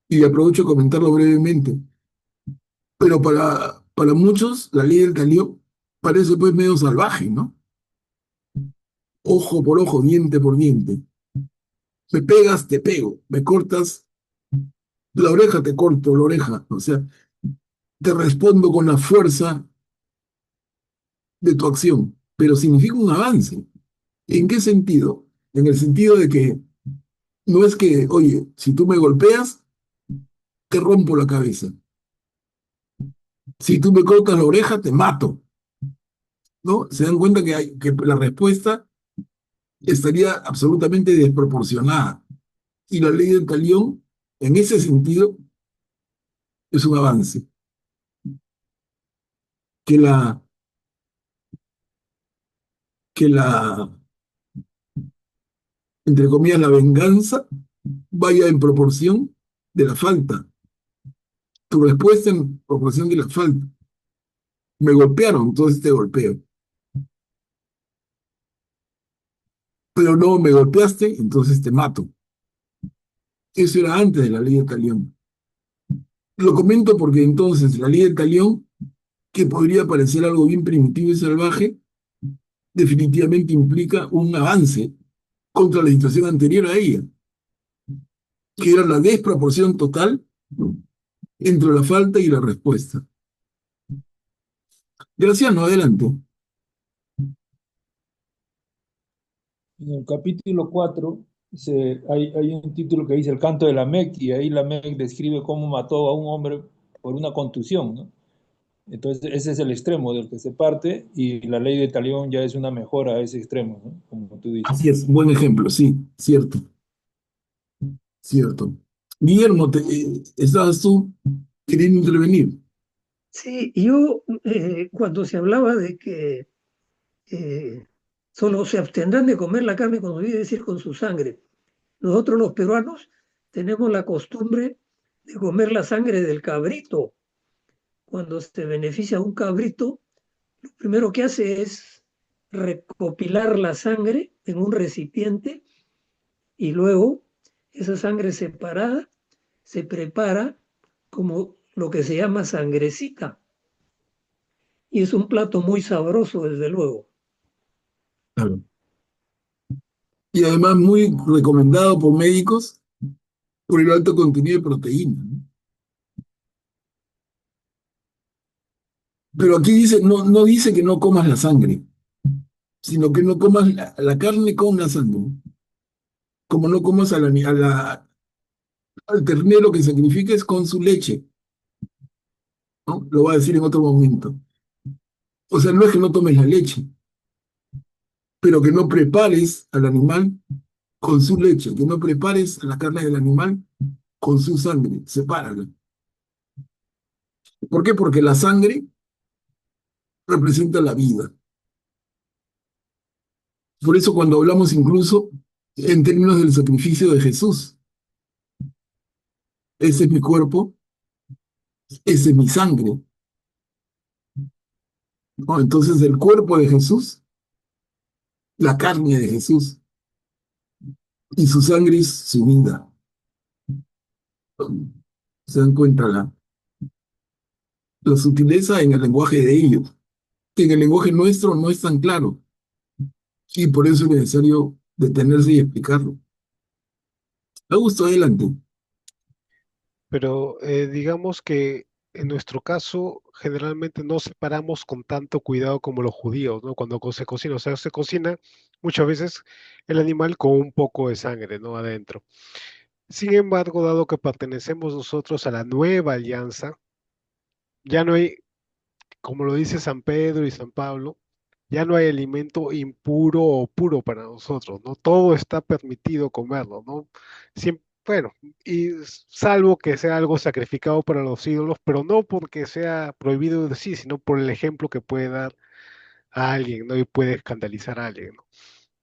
y aprovecho a comentarlo brevemente, pero para muchos la ley del talión parece pues medio salvaje, ¿no? Ojo por ojo, diente por diente. Me pegas, te pego. Me cortas la oreja, te corto la oreja. O sea, te respondo con la fuerza de tu acción, pero significa un avance. ¿En qué sentido? en el sentido de que no es que, oye, si tú me golpeas, te rompo la cabeza. Si tú me cortas la oreja, te mato, ¿no? Se dan cuenta que la respuesta estaría absolutamente desproporcionada. Y la ley del talión, en ese sentido, es un avance. Que la, que la, entre comillas, la venganza vaya en proporción de la falta. Tu respuesta en proporción de la falta. Me golpearon, entonces te golpeo. Pero no me golpeaste, entonces te mato. Eso era antes de la ley del talión. Lo comento porque entonces la ley del talión, que podría parecer algo bien primitivo y salvaje, definitivamente implica un avance contra la situación anterior a ella, que era la desproporción total entre la falta y la respuesta. Graciano, adelante. En el capítulo 4 hay un título que dice El canto de Lamec, y ahí Lamec describe cómo mató a un hombre por una contusión, ¿no? Entonces ese es el extremo del que se parte, y la ley de Talión ya es una mejora a ese extremo, ¿no? Como tú dices. Así es, buen ejemplo, sí, cierto, cierto. Guillermo, estabas tú queriendo intervenir. Sí, yo cuando se hablaba de que solo se abstendrán de comer la carne, cuando viene decir con su sangre. Nosotros los peruanos tenemos la costumbre de comer la sangre del cabrito. Cuando se beneficia a un cabrito, lo primero que hace es recopilar la sangre en un recipiente y luego esa sangre separada se prepara como lo que se llama sangrecita. Y es un plato muy sabroso, desde luego. Claro. Y además muy recomendado por médicos por el alto contenido de proteína, ¿no? Pero aquí dice, no, no dice que no comas la sangre, sino que no comas la carne con la sangre. Como no comas al ternero que sacrifiques con su leche, ¿no? Lo va a decir en otro momento. O sea, no es que no tomes la leche, pero que no prepares al animal con su leche, que no prepares la carne del animal con su sangre, sepárala. ¿Por qué? Porque la sangre representa la vida. Por eso cuando hablamos incluso en términos del sacrificio de Jesús, ese es mi cuerpo, ese es mi sangre, ¿no? Entonces el cuerpo de Jesús, la carne de Jesús y su sangre es su vida. Se dan cuenta la sutileza en el lenguaje de ellos, que en el lenguaje nuestro no es tan claro, y por eso es necesario detenerse y explicarlo. Augusto, adelante. Pero digamos que en nuestro caso generalmente no separamos con tanto cuidado como los judíos, ¿no? Cuando se cocina, o sea, se cocina muchas veces el animal con un poco de sangre, ¿no? Adentro. Sin embargo, dado que pertenecemos nosotros a la nueva alianza, ya no hay, como lo dice San Pedro y San Pablo, ya no hay alimento impuro o puro para nosotros, ¿no? Todo está permitido comerlo, ¿no? Bueno, y salvo que sea algo sacrificado para los ídolos, pero no porque sea prohibido de sí, sino por el ejemplo que puede dar a alguien, ¿no? Y puede escandalizar a alguien, ¿no?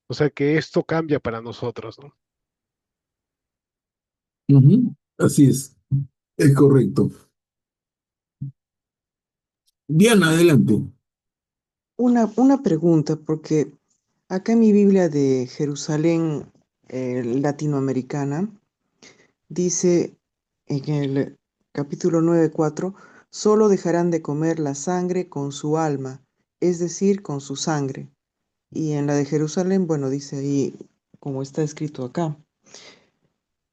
O sea que esto cambia para nosotros, ¿no? Ujú. Así es correcto. Diana, adelante. Una pregunta, porque acá en mi Biblia de Jerusalén latinoamericana dice en el capítulo 9:4, solo dejarán de comer la sangre con su alma, es decir, con su sangre. Y en la de Jerusalén, bueno, dice ahí, como está escrito acá.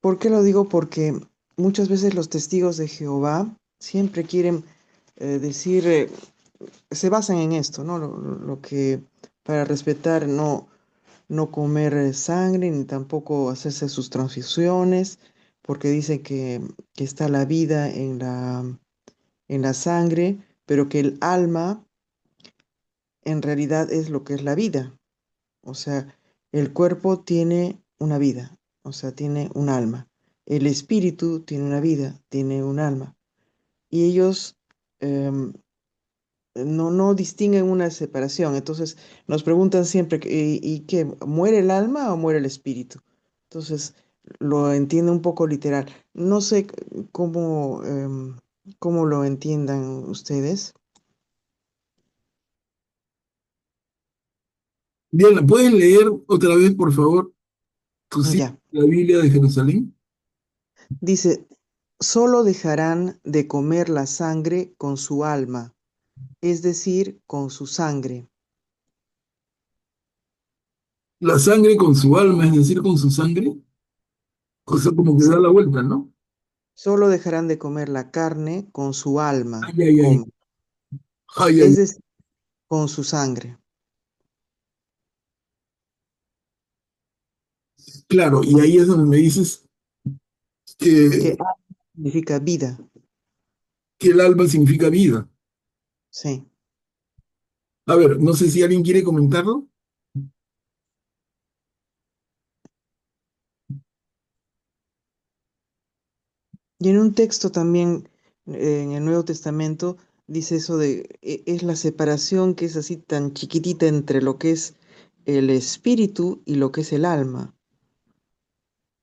¿Por qué lo digo? Porque muchas veces los testigos de Jehová siempre quieren decir, se basan en esto, ¿no? Lo que para respetar no comer sangre ni tampoco hacerse sus transfusiones, porque dice que está la vida en la sangre, pero que el alma en realidad es lo que es la vida. O sea, el cuerpo tiene una vida, o sea, tiene un alma. El espíritu tiene una vida, tiene un alma. Y ellos em, no distinguen una separación. Entonces nos preguntan siempre, ¿y qué? ¿Muere el alma o muere el espíritu? Entonces lo entiende un poco literal. No sé cómo lo entiendan ustedes. Diana, ¿puedes leer otra vez, por favor, tu cita Ya. de la Biblia de Jerusalén? Dice, solo dejarán de comer la sangre con su alma, es decir, con su sangre. La sangre con su alma, es decir, con su sangre. O sea, como que da Sí. la vuelta, ¿no? Solo dejarán de comer la carne con su alma, Ay, ay, ay. Ay, ay. es decir, con su sangre. Claro, y ahí es donde me dices Que que, alma significa vida. que el alma significa vida. Sí. A ver, no sé si alguien quiere comentarlo. Y en un texto también, en el Nuevo Testamento, dice eso de, es la separación que es así tan chiquitita entre lo que es el espíritu y lo que es el alma.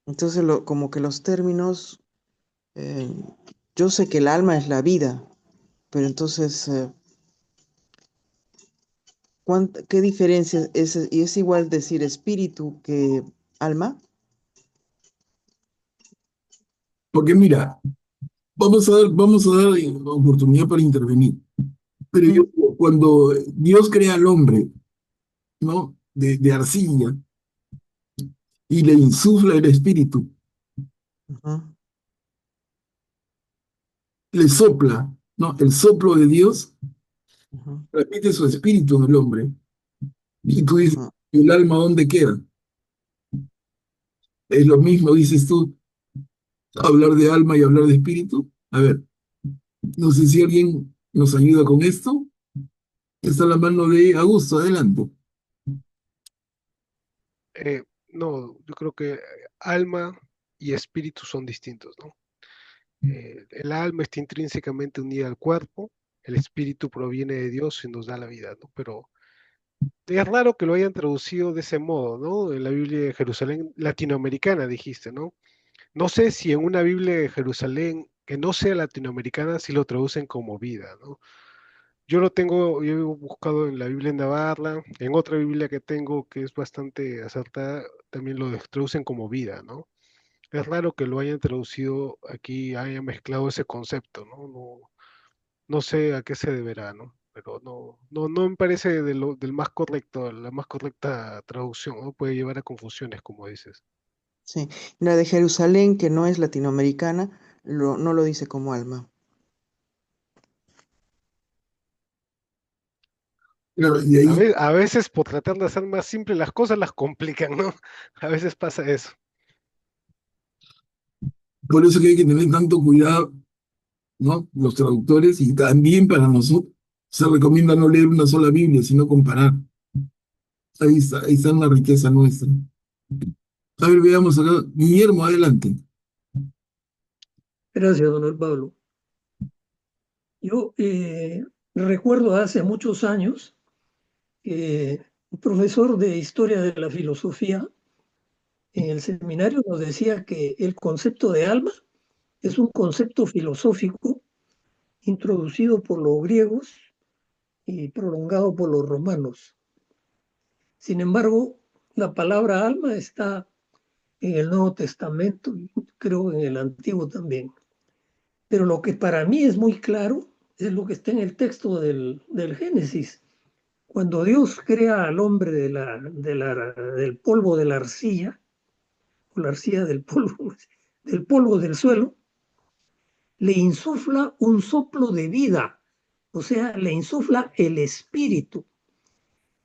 Entonces, como que los términos, eh, yo sé que el alma es la vida, pero entonces, ¿qué diferencia es? ¿Y es igual decir espíritu que alma? Porque mira, vamos a dar oportunidad para intervenir. Pero yo, Ujú, cuando Dios crea al hombre, ¿no? De arcilla y le insufla el espíritu, ujú, le sopla, ¿no? El soplo de Dios ujú, repite su espíritu en el hombre. Y tú dices, ujú. ¿y el alma dónde queda? Es lo mismo, dices tú, hablar de alma y hablar de espíritu. A ver, no sé si alguien nos ayuda con esto. Está la mano de Augusto, adelante. No, yo creo que alma y espíritu son distintos, ¿no? El alma está intrínsecamente unida al cuerpo, el espíritu proviene de Dios y nos da la vida, ¿no? Pero es raro que lo hayan traducido de ese modo, ¿no? En la Biblia de Jerusalén latinoamericana, dijiste, ¿no? No sé si en una Biblia de Jerusalén que no sea latinoamericana, si lo traducen como vida, ¿no? Yo he buscado en la Biblia en Navarra, en otra Biblia que tengo que es bastante acertada, también lo traducen como vida, ¿no? Es raro que lo hayan traducido aquí, hayan mezclado ese concepto, ¿no? No sé a qué se deberá, ¿no? Pero no me parece del más correcto, la más correcta traducción, ¿no? Puede llevar a confusiones, como dices. Sí. La de Jerusalén, que no es latinoamericana, no lo dice como alma. Claro, y ahí, A veces por tratar de hacer más simple las cosas las complican, ¿no? A veces pasa eso. por eso que hay que tener tanto cuidado, ¿no? Los traductores y también para nosotros se recomienda no leer una sola Biblia, sino comparar. Ahí está la riqueza nuestra. A ver, veamos acá. Guillermo, adelante. Gracias, don Pablo. Yo recuerdo hace muchos años que un profesor de historia de la filosofía en el seminario nos decía que el concepto de alma es un concepto filosófico introducido por los griegos y prolongado por los romanos. Sin embargo, la palabra alma está en el Nuevo Testamento y creo en el Antiguo también. Pero lo que para mí es muy claro es lo que está en el texto del Génesis. Cuando Dios crea al hombre del polvo de la arcilla, o la arcilla del polvo del suelo, le insufla un soplo de vida, o sea, le insufla el espíritu.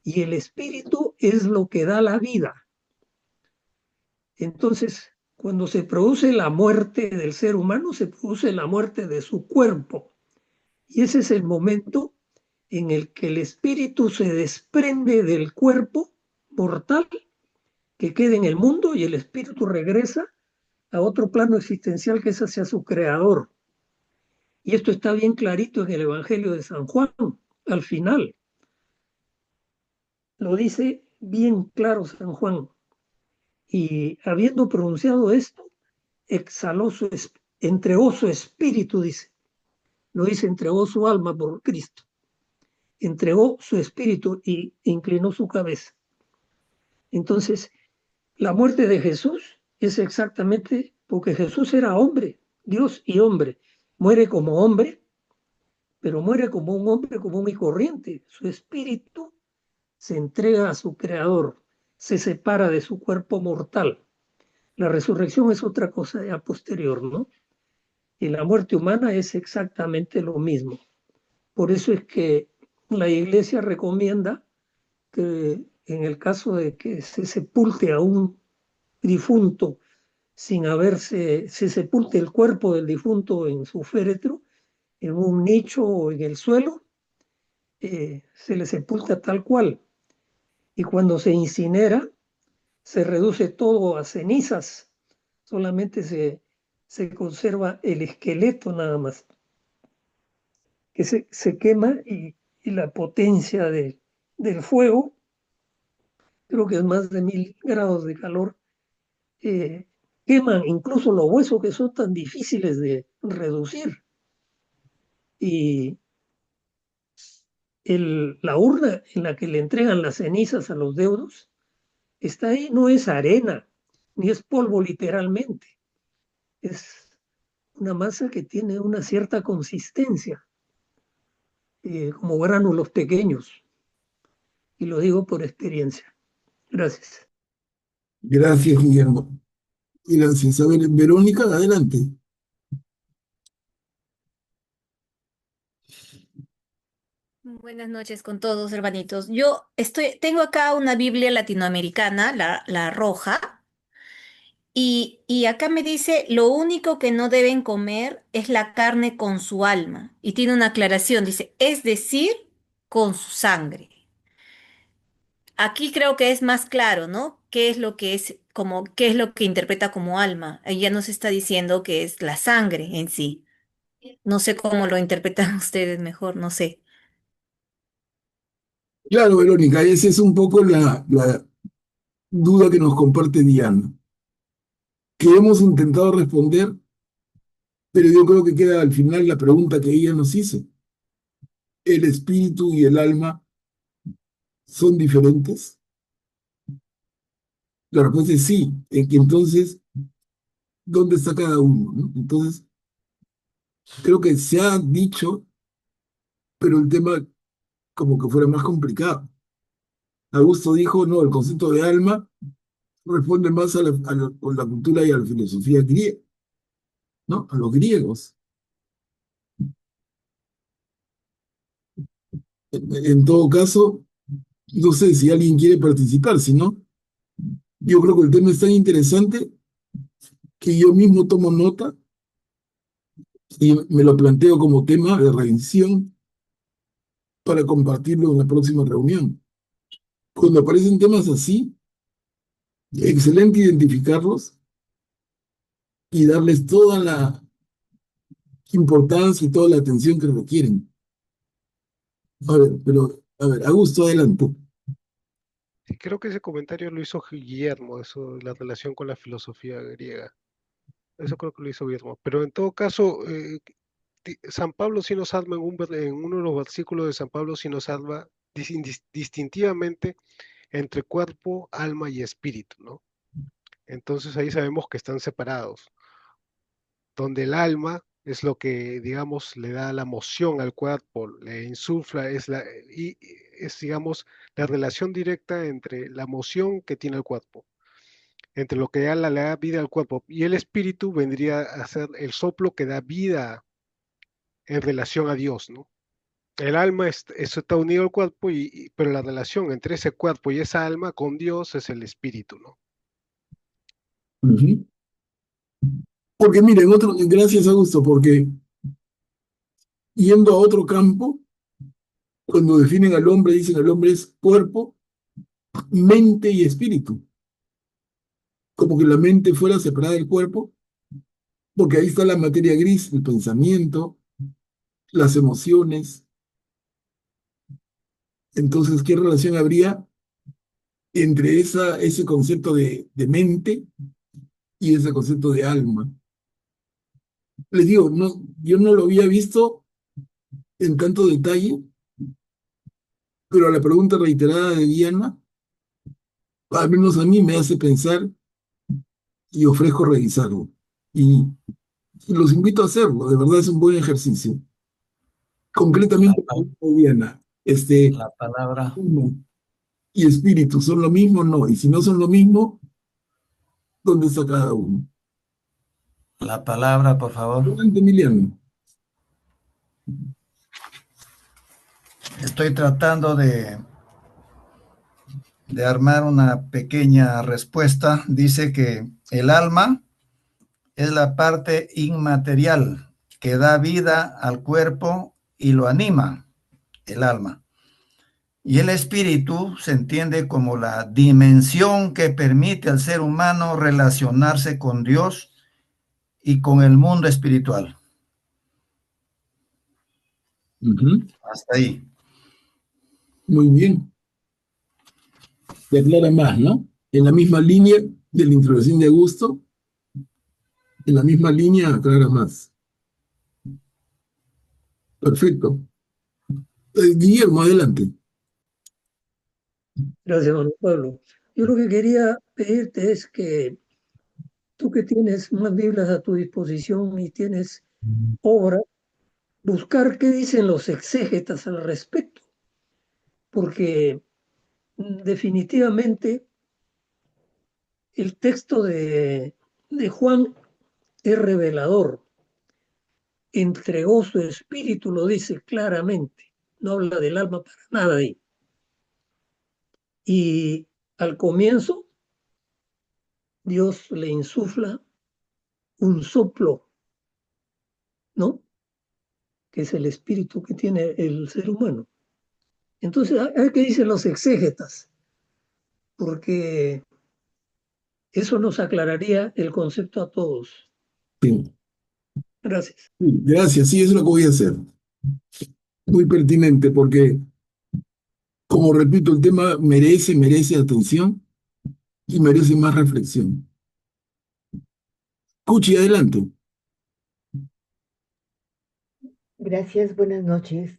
y el espíritu es lo que da la vida. Entonces, cuando se produce la muerte del ser humano, se produce la muerte de su cuerpo. Y ese es el momento en el que el espíritu se desprende del cuerpo mortal que queda en el mundo y el espíritu regresa a otro plano existencial que es hacia su creador. Y esto está bien clarito en el Evangelio de San Juan, al final. Lo dice bien claro San Juan. Y habiendo pronunciado esto, exhaló entregó su espíritu, dice. No dice entregó su alma por Cristo. Entregó su espíritu y inclinó su cabeza. Entonces, la muerte de Jesús es exactamente porque Jesús era hombre, Dios y hombre. Muere como hombre, pero muere como un hombre común y corriente. Su espíritu se entrega a su creador, se separa de su cuerpo mortal. La resurrección es otra cosa ya posterior, ¿no? Y la muerte humana es exactamente lo mismo. Por eso es que la Iglesia recomienda que en el caso de que se sepulte a un difunto sin se sepulte el cuerpo del difunto en su féretro, en un nicho o en el suelo, se le sepulta tal cual. Y cuando se incinera, se reduce todo a cenizas, solamente se conserva el esqueleto nada más, que se quema y la potencia del fuego, creo que es más de 1000 grados de calor, eh, queman incluso los huesos que son tan difíciles de reducir. Y la urna en la que le entregan las cenizas a los deudos está ahí, no es arena, ni es polvo literalmente, es una masa que tiene una cierta consistencia, como gránulos pequeños, y lo digo por experiencia. Gracias. Gracias, Guillermo. Gracias. A ver, Verónica, adelante. Buenas noches con todos, hermanitos. Tengo acá una Biblia latinoamericana, la roja, y acá me dice, lo único que no deben comer es la carne con su alma. Y tiene una aclaración, dice, es decir, con su sangre. Aquí creo que es más claro, ¿no? ¿Qué es lo que es como, qué es lo que interpreta como alma? Ahí ya nos está diciendo que es la sangre en sí. No sé cómo lo interpretan ustedes mejor, no sé. Claro, Verónica, esa es un poco la duda que nos comparte Diana, que hemos intentado responder, pero yo creo que queda al final la pregunta que ella nos hizo. ¿El espíritu y el alma son diferentes? La respuesta es sí, en que entonces, ¿dónde está cada uno? ¿No? Entonces, creo que se ha dicho, pero el tema como que fuera más complicado. Augusto dijo, no, el concepto de alma responde más a la cultura y a la filosofía griega, ¿no? A los griegos. En todo caso, no sé si alguien quiere participar, si no, yo creo que el tema es tan interesante que yo mismo tomo nota y me lo planteo como tema de revisión para compartirlo en la próxima reunión. Cuando aparecen temas así, excelente identificarlos y darles toda la importancia y toda la atención que requieren. A ver, pero, a ver, Augusto, adelante. Sí, creo que ese comentario lo hizo Guillermo, eso, la relación con la filosofía griega. Eso creo que lo hizo Guillermo. Pero en todo caso, San Pablo sí nos habla en uno de los versículos de San Pablo sí nos habla distintivamente entre cuerpo, alma y espíritu, ¿no? Entonces ahí sabemos que están separados, donde el alma es lo que, digamos, le da la moción al cuerpo, le insufla, y es, digamos, la relación directa entre la moción que tiene el cuerpo, entre lo que le da vida al cuerpo, y el espíritu vendría a ser el soplo que da vida en relación a Dios, ¿no? El alma eso está unido al cuerpo, pero la relación entre ese cuerpo y esa alma con Dios es el espíritu, ¿no? Ujú. Porque miren, gracias Augusto, porque yendo a otro campo, cuando definen al hombre, dicen el hombre es cuerpo, mente y espíritu. Como que la mente fuera separada del cuerpo, porque ahí está la materia gris, el pensamiento, las emociones. Entonces, ¿qué relación habría entre ese concepto de mente y ese concepto de alma? Les digo, no, yo no lo había visto en tanto detalle, pero a la pregunta reiterada de Diana, al menos a mí me hace pensar y ofrezco revisarlo. Y los invito a hacerlo, de verdad es un buen ejercicio. La, Concretamente, pa- Diana, la palabra, alma y espíritu, ¿son lo mismo? No. Y si no son lo mismo, ¿dónde está cada uno? la palabra, por favor. Adelante, Emiliano. Estoy tratando de armar una pequeña respuesta. Dice que el alma es la parte inmaterial que da vida al cuerpo y lo anima, el alma. Y el espíritu se entiende como la dimensión que permite al ser humano relacionarse con Dios y con el mundo espiritual. Ujú. Hasta ahí. Muy bien. Te aclara más, ¿no? En la misma línea de la introducción de Augusto, en la misma línea aclara más. Perfecto. Guillermo, adelante. Gracias, hermano Pablo. Yo lo que quería pedirte es que tú que tienes más Biblias a tu disposición y tienes obra, buscar qué dicen los exégetas al respecto, porque definitivamente el texto de Juan es revelador. Entregó su espíritu, lo dice claramente. No habla del alma para nada ahí. Y al comienzo, Dios le insufla un soplo, ¿no? Que es el espíritu que tiene el ser humano. Entonces, a ver qué dicen los exégetas, porque eso nos aclararía el concepto a todos. Sí, Gracias. sí, gracias, sí, eso es lo que voy a hacer. Muy pertinente, porque, como repito, el tema merece atención y merece más reflexión. Cuchi, adelante. Gracias, buenas noches.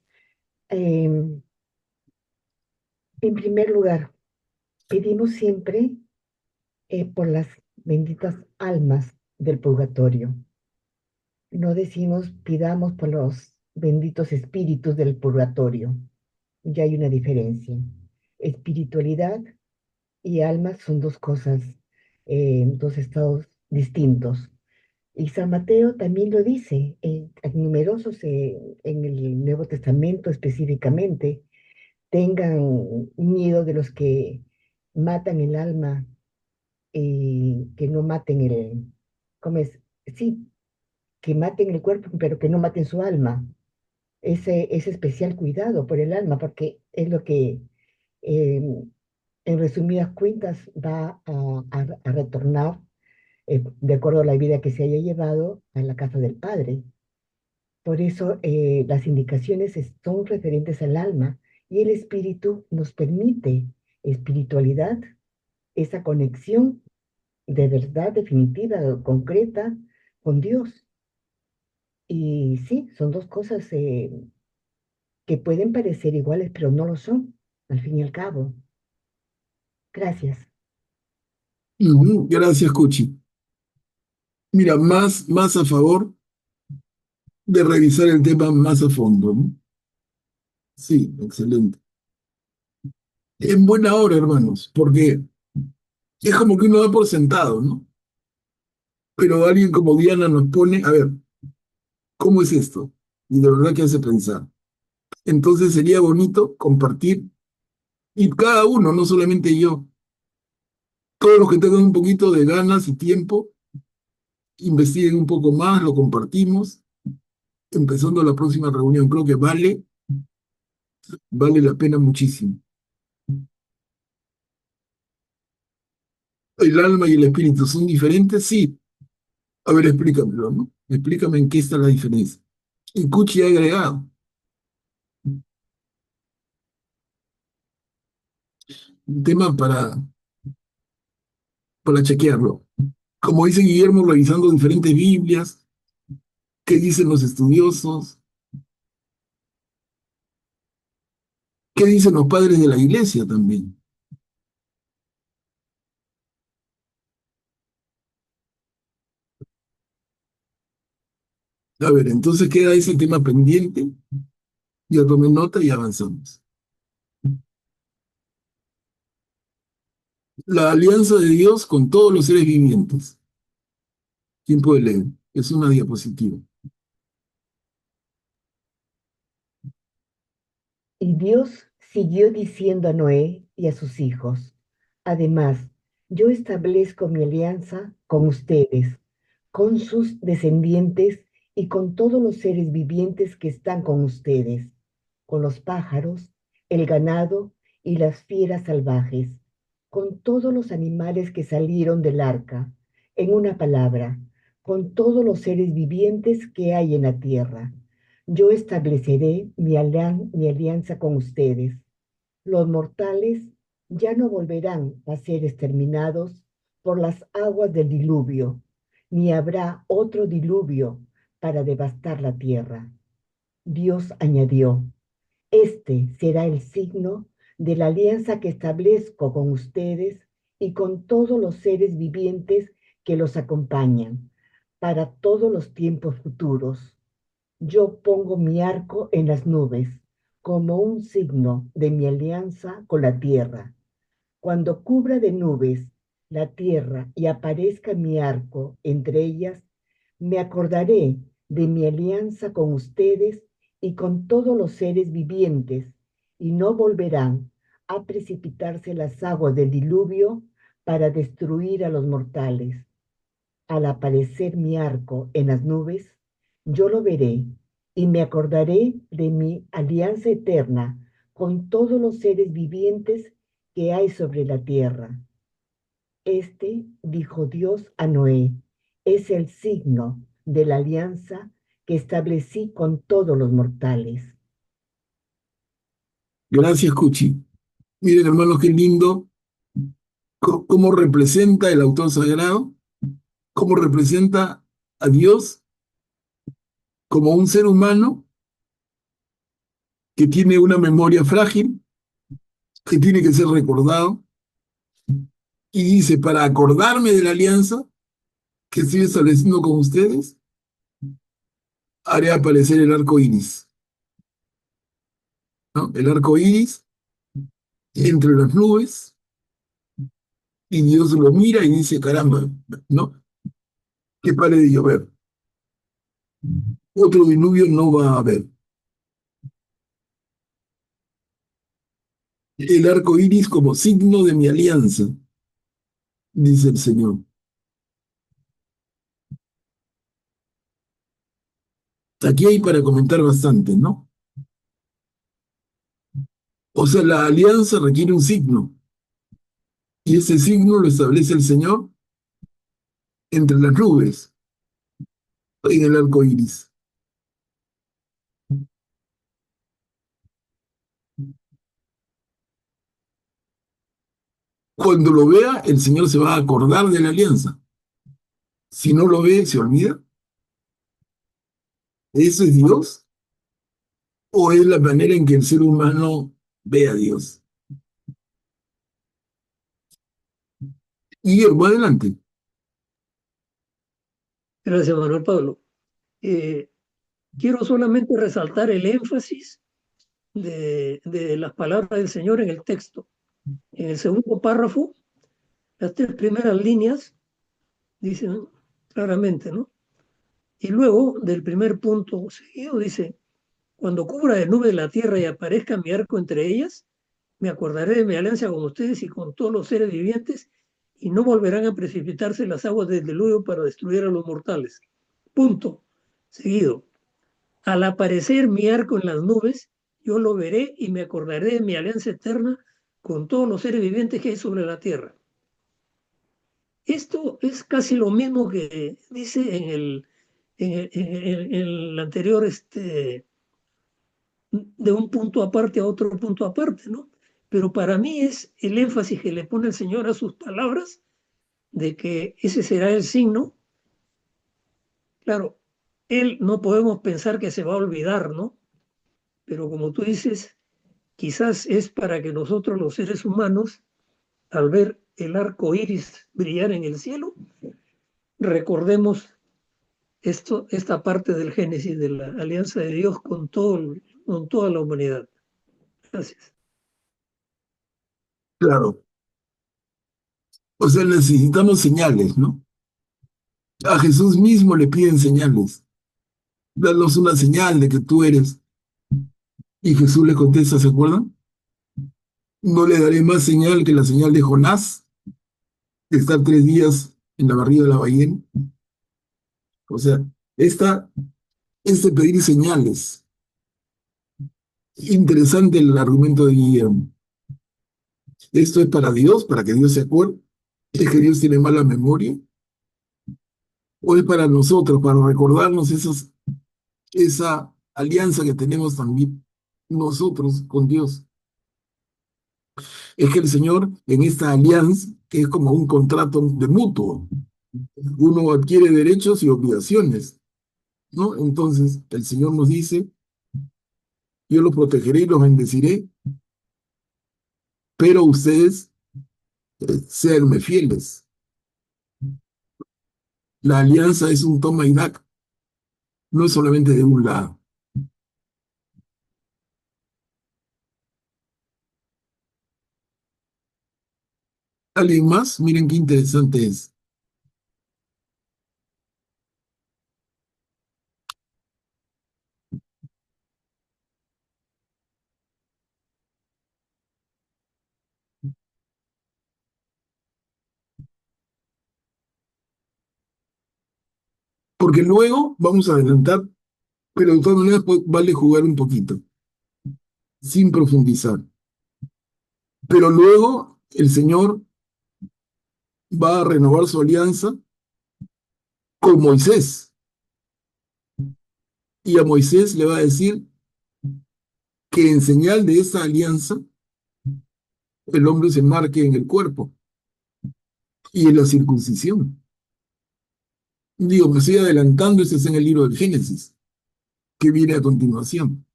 En primer lugar, pedimos siempre por las benditas almas del purgatorio. No decimos pidamos por los benditos espíritus del purgatorio. Ya hay una diferencia. Espiritualidad y almas son dos cosas, dos estados distintos. Y San Mateo también lo dice, en numerosos en el Nuevo Testamento específicamente tengan miedo de los que matan el alma y que no maten ¿cómo es? Sí, que maten el cuerpo, pero que no maten su alma. Ese especial cuidado por el alma, porque es lo que, eh, en resumidas cuentas, va a retornar, de acuerdo a la vida que se haya llevado, a la casa del Padre. Por eso las indicaciones son referentes al alma y el espíritu nos permite espiritualidad, esa conexión de verdad definitiva, concreta con Dios. Y sí, son dos cosas que pueden parecer iguales, pero no lo son, al fin y al cabo. Gracias. Ujú, gracias, Cuchi. Mira, más a favor de revisar el tema más a fondo, ¿no? Sí, excelente. En buena hora, hermanos, porque es como que uno da por sentado, ¿no? Pero alguien como Diana nos pone, a ver, ¿cómo es esto? Y de verdad que hace pensar. Entonces sería bonito compartir, y cada uno, no solamente yo, todos los que tengan un poquito de ganas y tiempo, investiguen un poco más, lo compartimos, empezando la próxima reunión. Creo que vale la pena muchísimo. ¿El alma y el espíritu son diferentes? Sí. A ver, explícamelo, ¿no? Explícame en qué está la diferencia. Y Cuchi ha agregado un tema para chequearlo. Como dice Guillermo, revisando diferentes Biblias, qué dicen los estudiosos, qué dicen los padres de la iglesia también. A ver, entonces queda ese tema pendiente, ya tomé nota y avanzamos. La alianza de Dios con todos los seres vivientes. ¿Quién puede leer? Es una diapositiva. Y Dios siguió diciendo a Noé y a sus hijos, además, yo establezco mi alianza con ustedes, con sus descendientes y con todos los seres vivientes que están con ustedes, con los pájaros, el ganado y las fieras salvajes, con todos los animales que salieron del arca, en una palabra, con todos los seres vivientes que hay en la tierra. Yo estableceré mi alianza con ustedes. Los mortales ya no volverán a ser exterminados por las aguas del diluvio, ni habrá otro diluvio para devastar la tierra. Dios añadió, este será el signo de la alianza que establezco con ustedes y con todos los seres vivientes que los acompañan para todos los tiempos futuros. Yo pongo mi arco en las nubes como un signo de mi alianza con la tierra. Cuando cubra de nubes la tierra y aparezca mi arco entre ellas, me acordaré de mi alianza con ustedes y con todos los seres vivientes, y no volverán a precipitarse las aguas del diluvio para destruir a los mortales. Al aparecer mi arco en las nubes, yo lo veré y me acordaré de mi alianza eterna con todos los seres vivientes que hay sobre la tierra. Este, dijo Dios a Noé, es el signo de la alianza que establecí con todos los mortales. Gracias, Cuchi. Miren, hermanos, qué lindo cómo representa el autor sagrado, cómo representa a Dios como un ser humano que tiene una memoria frágil, que tiene que ser recordado, y dice, para acordarme de la alianza que estoy estableciendo con ustedes, haré aparecer el arco iris, ¿no? El arco iris entre las nubes, y Dios lo mira y dice, caramba, ¿no? Que pare de llover. Otro diluvio no va a haber. El arco iris como signo de mi alianza, dice el Señor. Aquí hay para comentar bastante, ¿no? O sea, la alianza requiere un signo, y ese signo lo establece el Señor entre las nubes, en el arco iris. Cuando lo vea, el Señor se va a acordar de la alianza. Si no lo ve, se olvida. ¿Eso es Dios? ¿O es la manera en que el ser humano ve a Dios? Guillermo, adelante. Gracias, Manuel Pablo. Quiero solamente resaltar el énfasis de las palabras del Señor en el texto. En el segundo párrafo, las 3 primeras líneas dicen claramente, ¿no? Y luego, del primer punto seguido, dice, Cuando cubra de nube la tierra y aparezca mi arco entre ellas, me acordaré de mi alianza con ustedes y con todos los seres vivientes, y no volverán a precipitarse las aguas del diluvio para destruir a los mortales. Punto. Seguido. Al aparecer mi arco en las nubes, yo lo veré y me acordaré de mi alianza eterna con todos los seres vivientes que hay sobre la tierra. Esto es casi lo mismo que dice en el anterior, de un punto aparte a otro punto aparte, ¿no? Pero para mí es el énfasis que le pone el Señor a sus palabras de que ese será el signo. Claro, Él no podemos pensar que se va a olvidar, ¿no? Pero como tú dices, quizás es para que nosotros los seres humanos, al ver el arco iris brillar en el cielo, recordemos esta parte del Génesis de la alianza de Dios con toda la humanidad. Gracias. Claro. O sea, necesitamos señales, ¿no? A Jesús mismo le piden señales. Danos una señal de que tú eres. Y Jesús le contesta, ¿se acuerdan? No le daré más señal que la señal de Jonás, de estar 3 días en la barriga de la ballena. O sea, este pedir señales. Interesante el argumento de Guillermo. Esto es para Dios, para que Dios se acuerde. ¿Es que Dios tiene mala memoria? ¿O es para nosotros, para recordarnos esa alianza que tenemos también nosotros con Dios? Es que el Señor en esta alianza, que es como un contrato de mutuo, uno adquiere derechos y obligaciones, ¿no? Entonces el Señor nos dice, yo los protegeré y los bendeciré, pero ustedes séanme fieles. La alianza es un toma y daca, no es solamente de un lado. ¿Alguien más? Miren qué interesante es. Porque luego vamos a adelantar, pero de todas maneras vale jugar un poquito, sin profundizar. Pero luego el Señor va a renovar su alianza con Moisés. Y a Moisés le va a decir que en señal de esa alianza el hombre se marque en el cuerpo y en la circuncisión. Digo, me estoy adelantando, ese es en el libro del Génesis, que viene a continuación.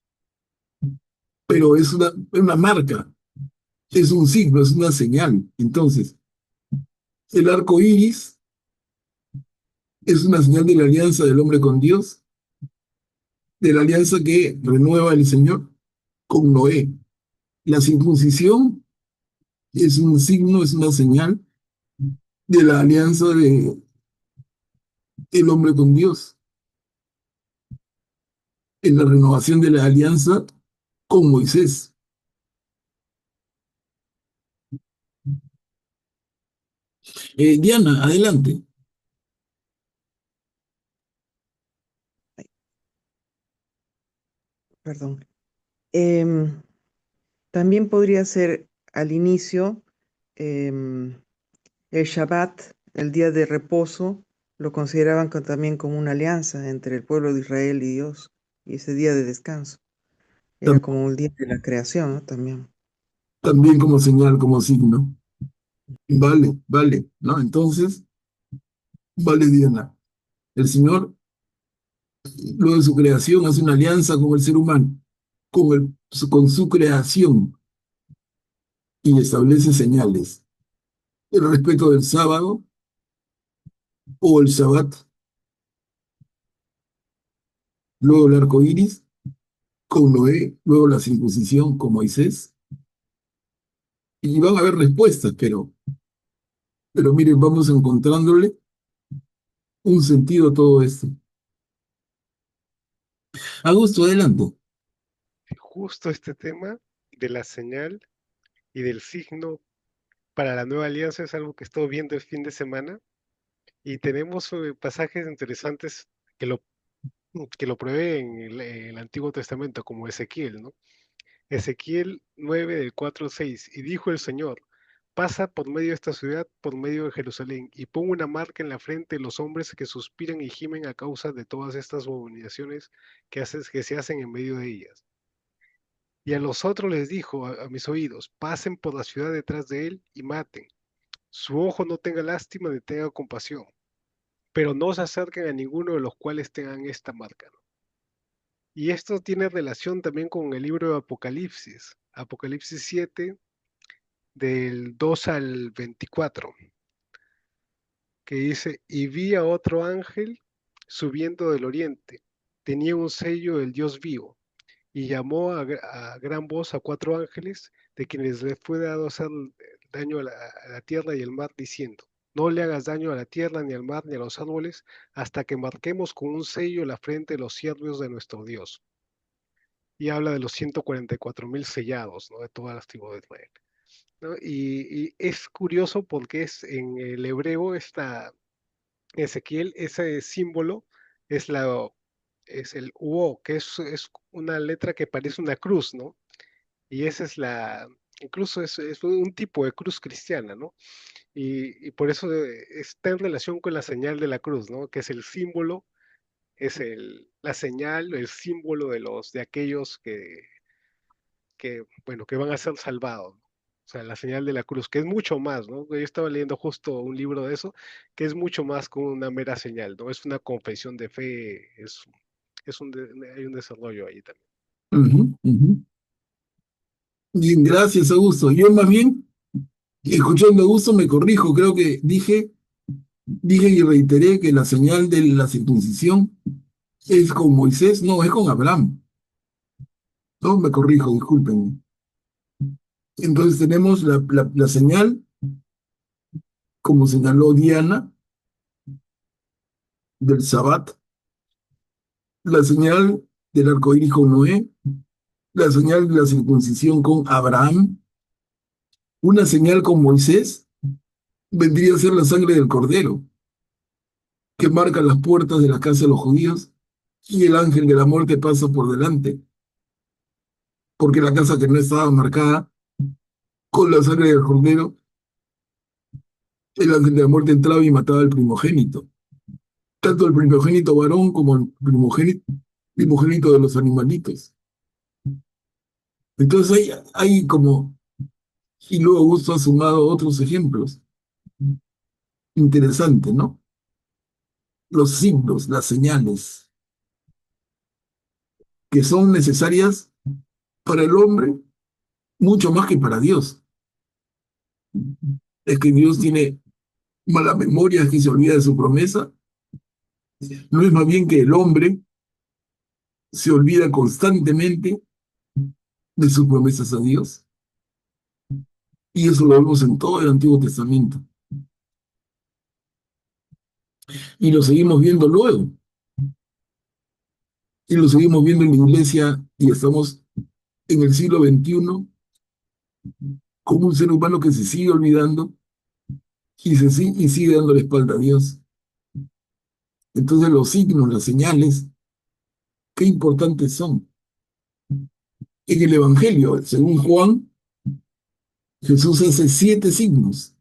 Pero es una marca, es un signo, es una señal. Entonces, el arco iris es una señal de la alianza del hombre con Dios, de la alianza que renueva el Señor con Noé. La circuncisión es un signo, es una señal de la alianza del hombre con Dios, en la renovación de la alianza con Moisés. Diana, adelante. Perdón. También podría ser al inicio em, el Shabbat, el día de reposo, lo consideraban también como una alianza entre el pueblo de Israel y Dios, y ese día de descanso. Era como el día de la creación, ¿no? También. También como señal, como signo. Vale, vale, ¿no? Entonces, vale, Diana. El Señor, luego de su creación, hace una alianza con el ser humano, con su creación, y establece señales. El respeto del sábado o el Shabbat, luego el arco iris con Noé, luego la circuncisión con Moisés, y van a haber respuestas, pero miren, vamos encontrándole un sentido a todo esto. Augusto, adelante. justo este tema de la señal y del signo para la nueva alianza. Es algo que he estado viendo el fin de semana y tenemos pasajes interesantes que lo, que lo proveen en el Antiguo Testamento, como Ezequiel, ¿no? Ezequiel 9 del 4 al 6. Y dijo el Señor: pasa por medio de esta ciudad, por medio de Jerusalén, y pon una marca en la frente de los hombres que suspiran y gimen a causa de todas estas abominaciones que se hacen en medio de ellas. Y a los otros les dijo a mis oídos: pasen por la ciudad detrás de él y maten. Su ojo no tenga lástima ni tenga compasión, pero no se acerquen a ninguno de los cuales tengan esta marca, ¿no? Y esto tiene relación también con el libro de Apocalipsis, Apocalipsis 7, del 2 al 24, que dice: y vi a otro ángel subiendo del oriente, tenía un sello del Dios vivo, y llamó a gran voz a cuatro ángeles de quienes les fue dado hacer daño a la tierra y el mar, diciendo: no le hagas daño a la tierra, ni al mar, ni a los árboles, hasta que marquemos con un sello la frente de los siervos de nuestro Dios. Y habla de los 144,000 sellados, ¿no?, de todas las tribus de Israel, ¿no? Y es curioso porque en el hebreo Ezequiel, ese símbolo es es el UO, que es una letra que parece una cruz, ¿no? Y esa es incluso es un tipo de cruz cristiana, ¿no? Y por eso está en relación con la señal de la cruz, ¿no? Que es el símbolo, es la señal, el símbolo de aquellos bueno, que van a ser salvados, ¿no? O sea, la señal de la cruz, que es mucho más, ¿no? Yo estaba leyendo justo un libro de eso, que es mucho más que una mera señal, ¿no? Es una confesión de fe, hay un desarrollo ahí también. Ujú, ujú. Bien, gracias, Augusto. Yo más bien, escuchando a Augusto, me corrijo. Creo que dije y reiteré que la señal de la circuncisión es con Moisés, no, es con Abraham. No, me corrijo, disculpen. Entonces tenemos la señal, como señaló Diana, del Sabbat, la señal del arco iris con Noé, la señal de la circuncisión con Abraham, una señal con Moisés, vendría a ser la sangre del cordero, que marca las puertas de la casa de los judíos, y el ángel de la muerte pasa por delante, porque la casa que no estaba marcada con la sangre del cordero, el ángel de la muerte entraba y mataba al primogénito, tanto el primogénito varón como el primogénito de los animalitos. Entonces hay como, y luego Augusto ha sumado otros ejemplos. Interesante, ¿no? Los signos, las señales, que son necesarias para el hombre mucho más que para Dios. Es que Dios tiene mala memoria, es que se olvida de su promesa. No es más bien que el hombre se olvida constantemente de sus promesas a Dios. Y eso lo vemos en todo el Antiguo Testamento. Y lo seguimos viendo luego. Y lo seguimos viendo en la iglesia y estamos en el siglo XXI como un ser humano que se sigue olvidando y sigue dando la espalda a Dios. Entonces los signos, las señales, qué importantes son. En el Evangelio, según Juan, Jesús hace 7 signos,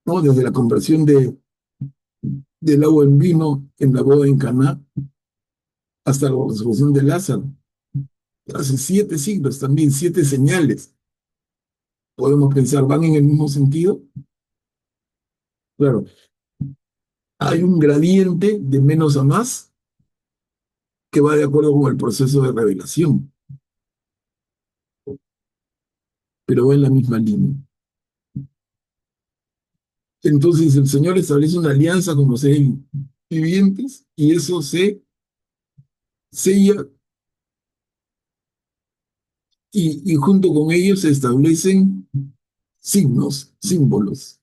¿no? Desde la conversión del agua en vino en la boda en Caná hasta la resurrección de Lázaro. Hace 7 signos también, 7 señales. Podemos pensar, ¿van en el mismo sentido? Claro, hay un gradiente de menos a más que va de acuerdo con el proceso de revelación, pero va en la misma línea. Entonces el Señor establece una alianza con los seres vivientes y eso se sella y junto con ellos se establecen signos, símbolos.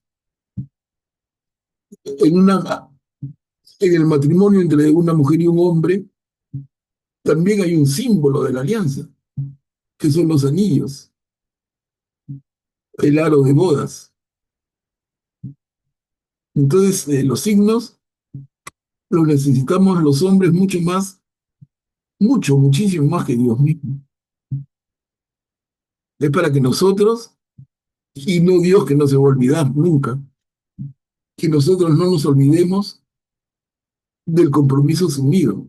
En el matrimonio entre una mujer y un hombre, también hay un símbolo de la alianza, que son los anillos, el aro de bodas. Entonces, los signos los necesitamos los hombres mucho más, muchísimo más que Dios mismo. Es para que nosotros, y no Dios que no se va a olvidar nunca, que nosotros no nos olvidemos del compromiso asumido.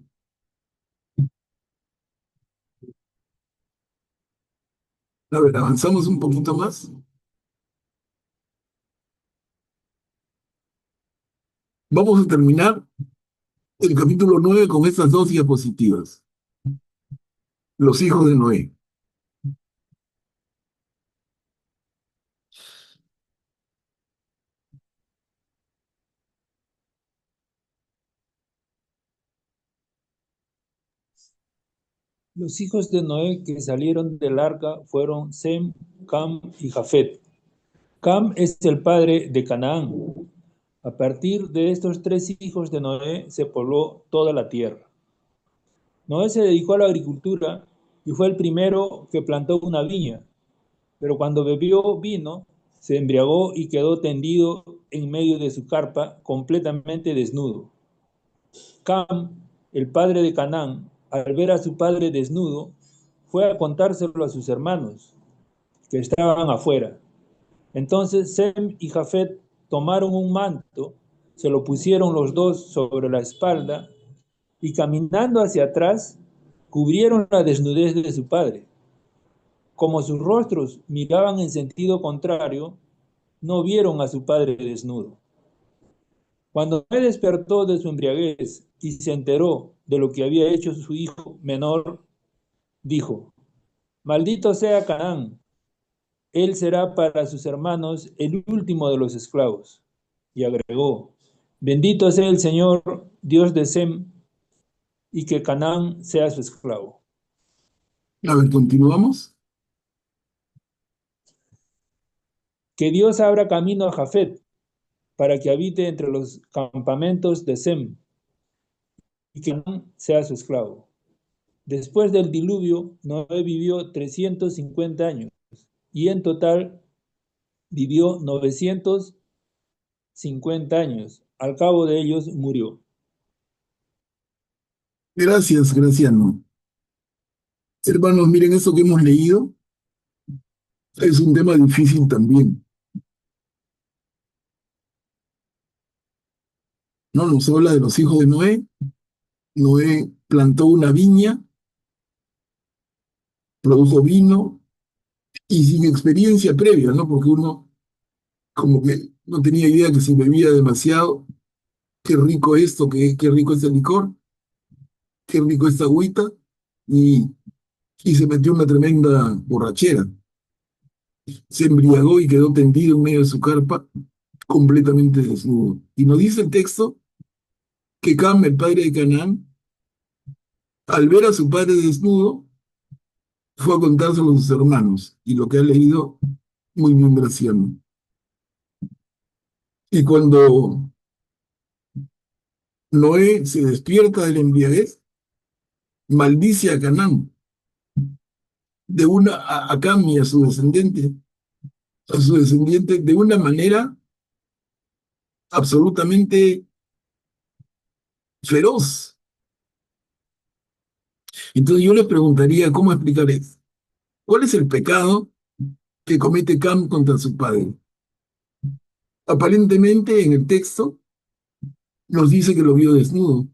A ver, avanzamos un poquito más. Vamos a terminar el capítulo 9 con estas dos diapositivas. Los hijos de Noé. Los hijos de Noé que salieron del arca fueron Sem, Cam y Jafet. Cam es el padre de Canaán. A partir de estos tres hijos de Noé se pobló toda la tierra. Noé se dedicó a la agricultura y fue el primero que plantó una viña, pero cuando bebió vino, se embriagó y quedó tendido en medio de su carpa, completamente desnudo. Cam, el padre de Canaán, al ver a su padre desnudo, fue a contárselo a sus hermanos, que estaban afuera. Entonces Sem y Jafet tomaron un manto, se lo pusieron los dos sobre la espalda y caminando hacia atrás, cubrieron la desnudez de su padre. Como sus rostros miraban en sentido contrario, no vieron a su padre desnudo. Cuando él despertó de su embriaguez y se enteró de lo que había hecho su hijo menor, dijo: Maldito sea Canaán, él será para sus hermanos el último de los esclavos. Y agregó: Bendito sea el Señor, Dios de Sem, y que Canaán sea su esclavo. A ver, continuamos. Que Dios abra camino a Jafet, para que habite entre los campamentos de Sem, y que Canaán sea su esclavo. Después del diluvio, Noé vivió 350 años, y en total vivió 950 años. Al cabo de ellos murió. Gracias, Graciano. Hermanos, miren, eso que hemos leído es un tema difícil también. No nos habla de los hijos de Noé. Noé plantó una viña, produjo vino y sin experiencia previa, ¿no? Porque uno como que no tenía idea que si bebía demasiado, qué rico esto, qué rico este licor, qué rico esta agüita, y, y se metió una tremenda borrachera. Se embriagó y quedó tendido en medio de su carpa, completamente desnudo. Y nos dice el texto que Cam, el padre de Canaán, al ver a su padre desnudo, fue a contárselo a sus hermanos, y lo que ha leído, muy bien, Graciano. Y cuando Noé se despierta del embriaguez, maldice a Canaán, a Cam y a su descendiente, de una manera absolutamente feroz. Entonces yo le preguntaría cómo explicar eso. ¿Cuál es el pecado que comete Cam contra su padre? Aparentemente en el texto nos dice que lo vio desnudo.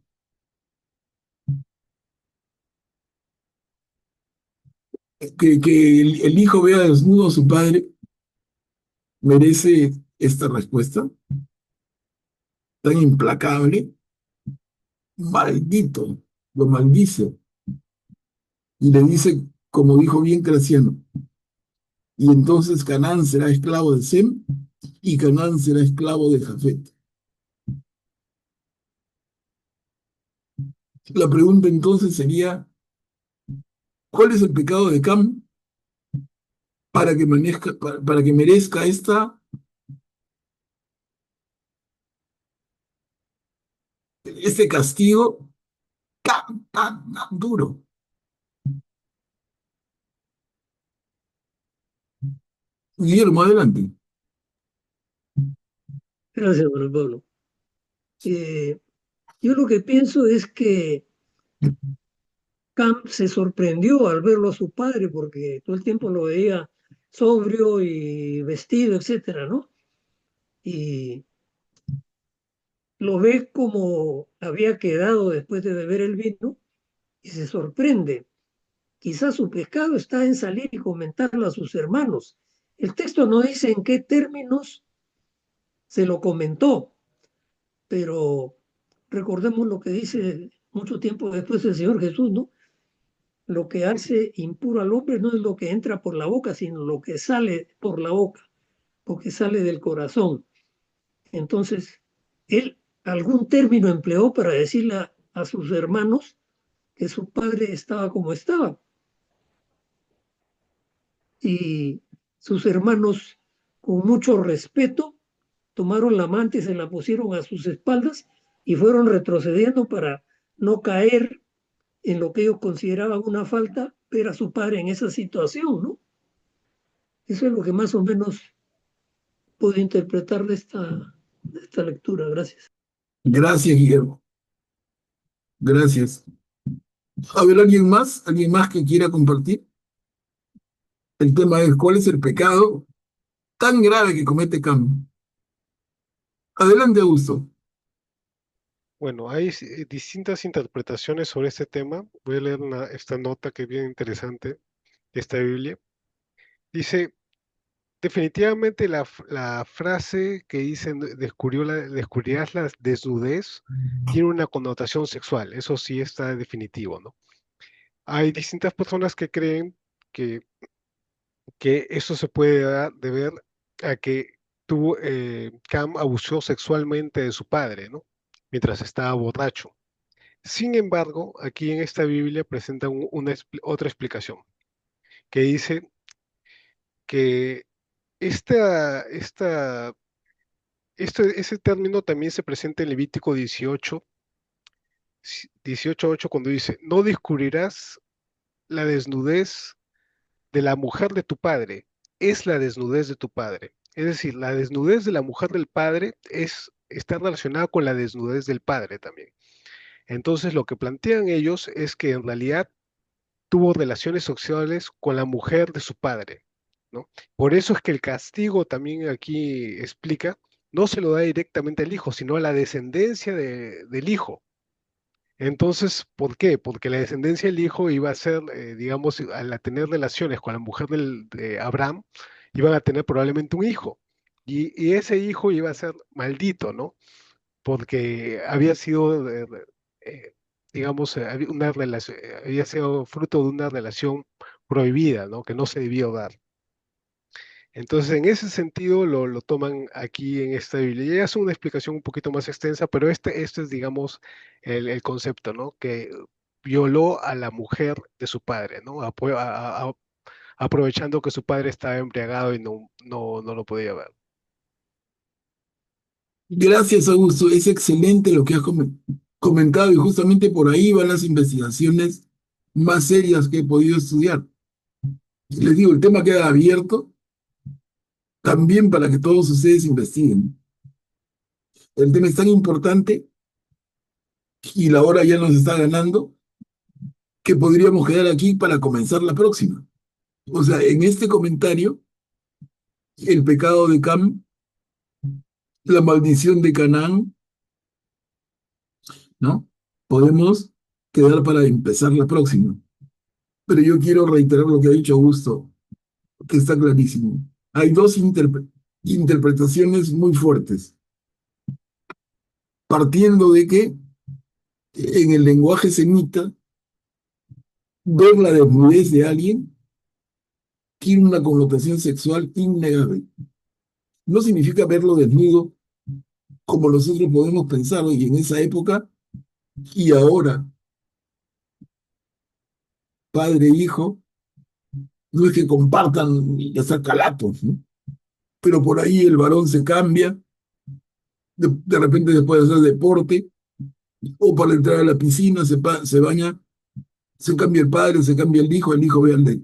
Que el hijo vea desnudo a su padre merece esta respuesta tan implacable. Maldito, lo maldice y le dice, como dijo bien Graciano, y entonces Canaán será esclavo de Sem y Canaán será esclavo de Jafet. La pregunta entonces sería, ¿cuál es el pecado de Cam para que merezca este castigo tan duro? Guillermo, adelante. Gracias, hermano Pablo. Yo lo que pienso es que Cam se sorprendió al verlo a su padre porque todo el tiempo lo veía sobrio y vestido, etcétera, ¿no? Y lo ve como había quedado después de beber el vino y se sorprende. Quizás su pecado está en salir y comentarlo a sus hermanos. El texto no dice en qué términos se lo comentó, pero recordemos lo que dice mucho tiempo después el Señor Jesús, ¿no? Lo que hace impuro al hombre no es lo que entra por la boca, sino lo que sale por la boca, porque sale del corazón. Entonces, él algún término empleó para decirle a sus hermanos que su padre estaba como estaba. Y sus hermanos, con mucho respeto, tomaron la manta y se la pusieron a sus espaldas y fueron retrocediendo para no caer en lo que ellos consideraban una falta, ver a su padre en esa situación, ¿no? Eso es lo que más o menos puedo interpretar de esta lectura. Gracias. Gracias, Guillermo. Gracias. A ver, ¿alguien más? ¿Alguien más que quiera compartir? El tema es, ¿cuál es el pecado tan grave que comete Cam? Adelante, Augusto. Bueno, hay distintas interpretaciones sobre este tema. Voy a leer esta nota que es bien interesante de esta Biblia. Dice, definitivamente la frase que dice descubrirás la desnudez tiene una connotación sexual. Eso sí está definitivo, ¿no? Hay distintas personas que creen que, que eso se puede deber a que Cam abusó sexualmente de su padre, ¿no? Mientras estaba borracho. Sin embargo, aquí en esta Biblia presenta otra explicación, que dice que ese término también se presenta en Levítico 18:8, cuando dice, no descubrirás la desnudez de la mujer de tu padre, es la desnudez de tu padre. Es decir, la desnudez de la mujer del padre está relacionada con la desnudez del padre también. Entonces, lo que plantean ellos es que en realidad tuvo relaciones sexuales con la mujer de su padre, ¿no? Por eso es que el castigo también aquí explica, no se lo da directamente al hijo, sino a la descendencia del hijo. Entonces, ¿por qué? Porque la descendencia del hijo iba a ser, digamos, al tener relaciones con la mujer de Abraham, iban a tener probablemente un hijo. Y ese hijo iba a ser maldito, ¿no? Porque había sido, eh, digamos, había sido fruto de una relación prohibida, ¿no? Que no se debió dar. Entonces, en ese sentido lo toman aquí en esta Biblia. Ya es una explicación un poquito más extensa, pero este es, digamos, el concepto, ¿no? Que violó a la mujer de su padre, ¿no? Aprovechando que su padre estaba embriagado y no lo podía ver. Gracias, Augusto. Es excelente lo que has comentado y justamente por ahí van las investigaciones más serias que he podido estudiar. Les digo, el tema queda abierto también para que todos ustedes investiguen. El tema es tan importante y la hora ya nos está ganando que podríamos quedar aquí para comenzar la próxima. O sea, en este comentario, el pecado de Cam, la maldición de Canaán, ¿no? Podemos quedar para empezar la próxima. Pero yo quiero reiterar lo que ha dicho Augusto, que está clarísimo. Hay dos interpretaciones muy fuertes, partiendo de que en el lenguaje semita, ver la desnudez de alguien tiene una connotación sexual innegable. No significa verlo desnudo como nosotros podemos pensar hoy en esa época y ahora, padre e hijo, no es que compartan y hasta calatos, ¿no? Pero por ahí el varón se cambia, de repente después de hacer deporte, o para entrar a la piscina se baña, se cambia el padre, se cambia el hijo ve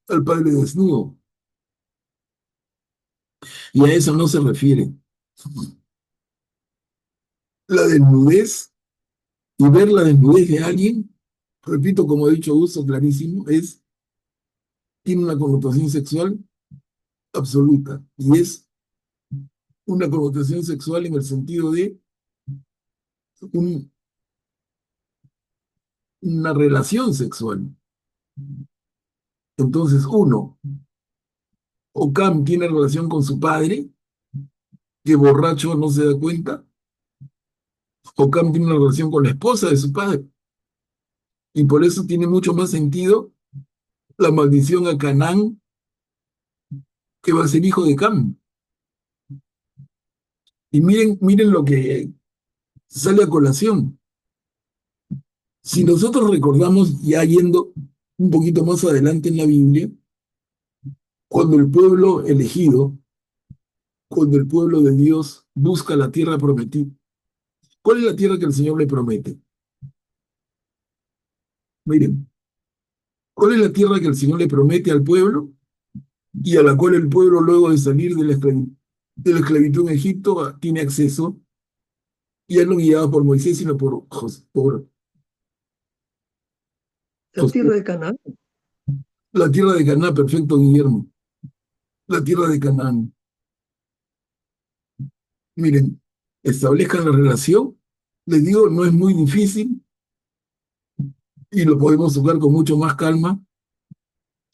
al padre desnudo. Y a eso no se refiere. La desnudez y ver la desnudez de alguien, repito, como ha dicho Augusto, clarísimo, tiene una connotación sexual absoluta. Y es una connotación sexual en el sentido de un- una relación sexual. Entonces, uno, Ocam tiene relación con su padre, que borracho no se da cuenta. Ocam tiene una relación con la esposa de su padre. Y por eso tiene mucho más sentido la maldición a Canaán, que va a ser hijo de Cam. Y miren lo que sale a colación. Si nosotros recordamos, ya yendo un poquito más adelante en la Biblia, cuando el pueblo elegido, cuando el pueblo de Dios busca la tierra prometida, ¿cuál es la tierra que el Señor le promete? Miren, ¿cuál es la tierra que el Señor le promete al pueblo y a la cual el pueblo, luego de salir de la esclavitud en Egipto, tiene acceso? Ya no guiado por Moisés, sino La tierra de Canaán. la tierra de Canaán, perfecto, Guillermo. La tierra de Canaán. Miren, establezcan la relación. Les digo, no es muy difícil y lo podemos tocar con mucho más calma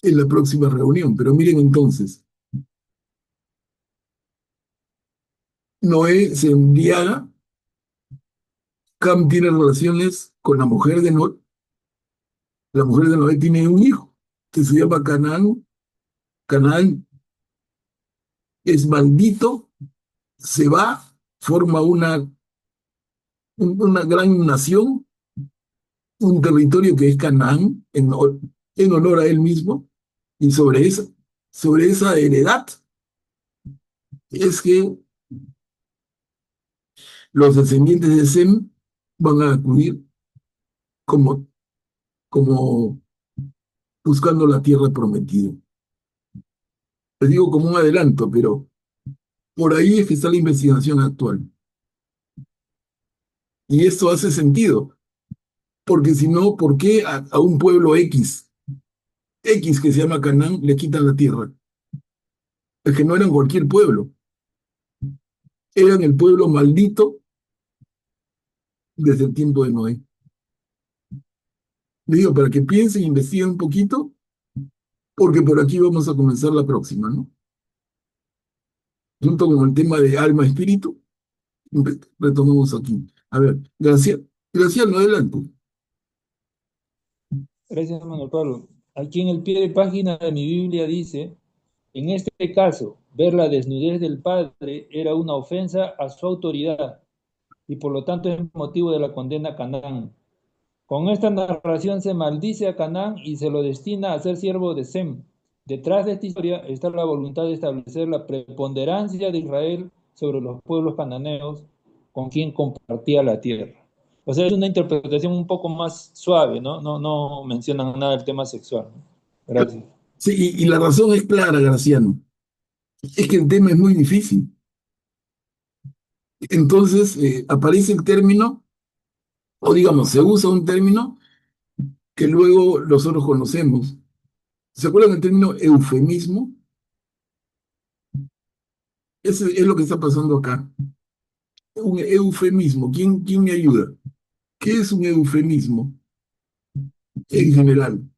en la próxima reunión. Pero miren entonces, Noé se embriaga, Cam tiene relaciones con la mujer de Noé. La mujer de Noé tiene un hijo que se llama Canaán. Canaán es maldito, se va, forma una gran nación, un territorio que es Canaán, en honor a él mismo, y sobre esa heredad es que los descendientes de Sem van a acudir como, como buscando la tierra prometida. Les digo como un adelanto, pero por ahí es que está la investigación actual. Y esto hace sentido, porque si no, ¿por qué a un pueblo X que se llama Canaán, le quitan la tierra? Es que no eran cualquier pueblo, eran el pueblo maldito desde el tiempo de Noé. Le digo, para que piensen e investiguen un poquito, porque por aquí vamos a comenzar la próxima, ¿no? Junto con el tema de alma-espíritu, retomamos aquí. A ver, Graciano, adelante. Gracias, hermano Pablo. Aquí en el pie de página de mi Biblia dice, en este caso, ver la desnudez del padre era una ofensa a su autoridad y por lo tanto es motivo de la condena a Canaán. Con esta narración se maldice a Canaán y se lo destina a ser siervo de Sem. Detrás de esta historia está la voluntad de establecer la preponderancia de Israel sobre los pueblos cananeos con quien compartía la tierra. O sea, es una interpretación un poco más suave, ¿no? No mencionan nada del tema sexual, ¿no? Gracias. Sí, y la razón es clara, Graciano. Es que el tema es muy difícil. Entonces, aparece el término, o digamos, se usa un término que luego nosotros conocemos. ¿Se acuerdan del término eufemismo? Ese es lo que está pasando acá. Un eufemismo. ¿Quién me ayuda? ¿Qué es un eufemismo en general?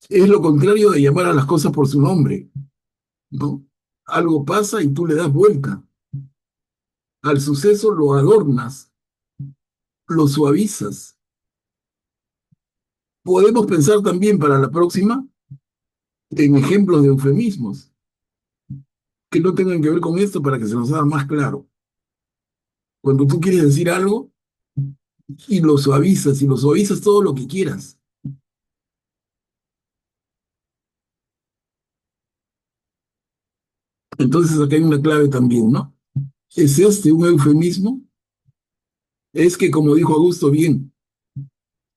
Es lo contrario de llamar a las cosas por su nombre, ¿no? Algo pasa y tú le das vuelta. Al suceso lo adornas, lo suavizas. Podemos pensar también para la próxima en ejemplos de eufemismos que no tengan que ver con esto para que se nos haga más claro. Cuando tú quieres decir algo y lo suavizas todo lo que quieras. Entonces acá hay una clave también, ¿no? ¿Es este un eufemismo? Es que, como dijo Augusto bien,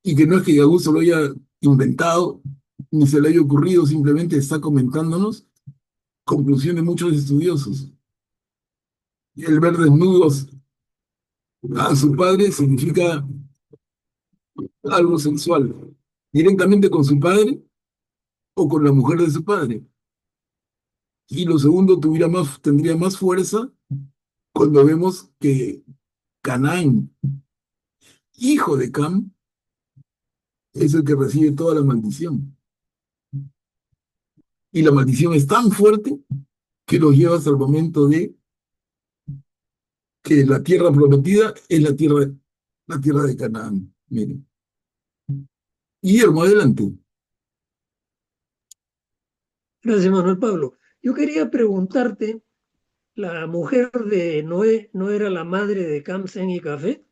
y que no es que Augusto lo haya inventado, ni se le haya ocurrido, simplemente está comentándonos conclusión de muchos estudiosos. El ver desnudos a su padre significa algo sexual, directamente con su padre o con la mujer de su padre. Y lo segundo tendría más fuerza cuando vemos que Canaán, hijo de Cam, es el que recibe toda la maldición. Y la maldición es tan fuerte que los lleva hasta el momento de que la tierra prometida es la tierra de Canaán. Miren. Guillermo, adelante. Gracias, Manuel Pablo. Yo quería preguntarte, ¿la mujer de Noé no era la madre de Cam, Sem y Jafet?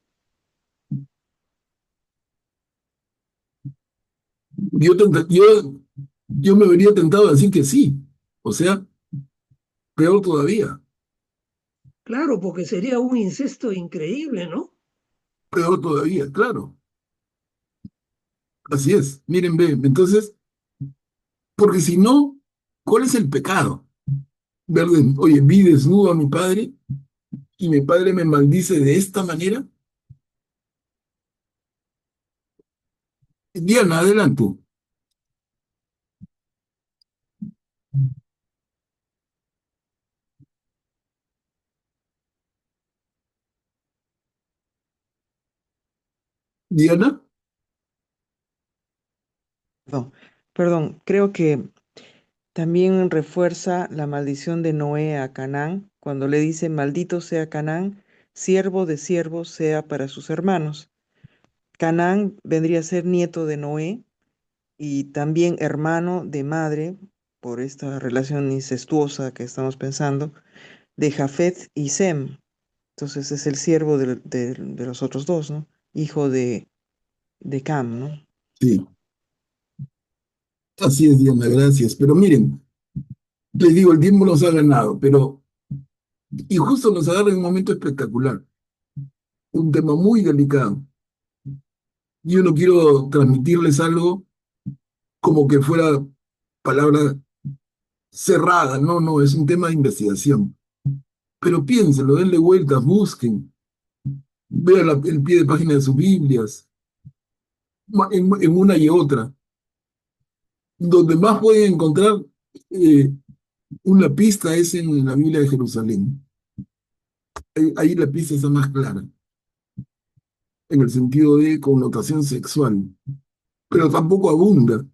Yo me vería tentado a decir que sí. O sea, peor todavía. Claro, porque sería un incesto increíble, ¿no? Peor todavía, claro. Así es. Miren, ve. Entonces, porque si no, ¿cuál es el pecado? Oye, vi desnudo a mi padre y mi padre me maldice de esta manera. Diana, adelante. Diana. Perdón, creo que también refuerza la maldición de Noé a Canaán cuando le dice, maldito sea Canaán, siervo de siervos sea para sus hermanos. Canaán vendría a ser nieto de Noé y también hermano de madre, por esta relación incestuosa que estamos pensando, de Jafet y Sem. Entonces es el siervo de los otros dos, ¿no? Hijo de Cam, ¿no? Sí, así es, Diana, gracias. Pero miren, les digo, el tiempo nos ha ganado, y justo nos agarra en un momento espectacular, un tema muy delicado. Yo no quiero transmitirles algo como que fuera palabra cerrada, no, no, es un tema de investigación. Pero piénsenlo, denle vueltas, busquen, vean el pie de página de sus Biblias, en una y otra. Donde más pueden encontrar una pista es en la Biblia de Jerusalén. Ahí la pista está más clara, en el sentido de connotación sexual, pero tampoco abunda.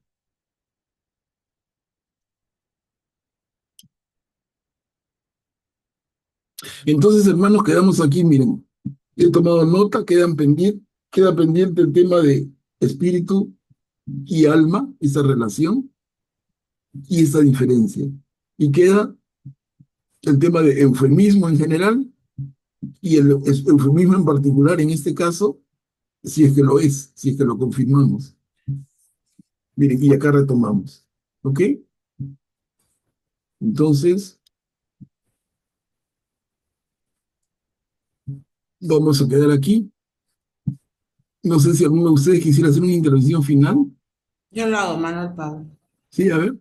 Entonces, hermanos, quedamos aquí, miren, he tomado nota, queda pendiente el tema de espíritu y alma, esa relación y esa diferencia. Y queda el tema de eufemismo en general y el eufemismo en particular en este caso, si es que lo es, si es que lo confirmamos. Miren, y acá retomamos. ¿Ok? Entonces, vamos a quedar aquí. No sé si alguno de ustedes quisiera hacer una intervención final. Yo lo hago, Manuel Pablo. Sí, a ver.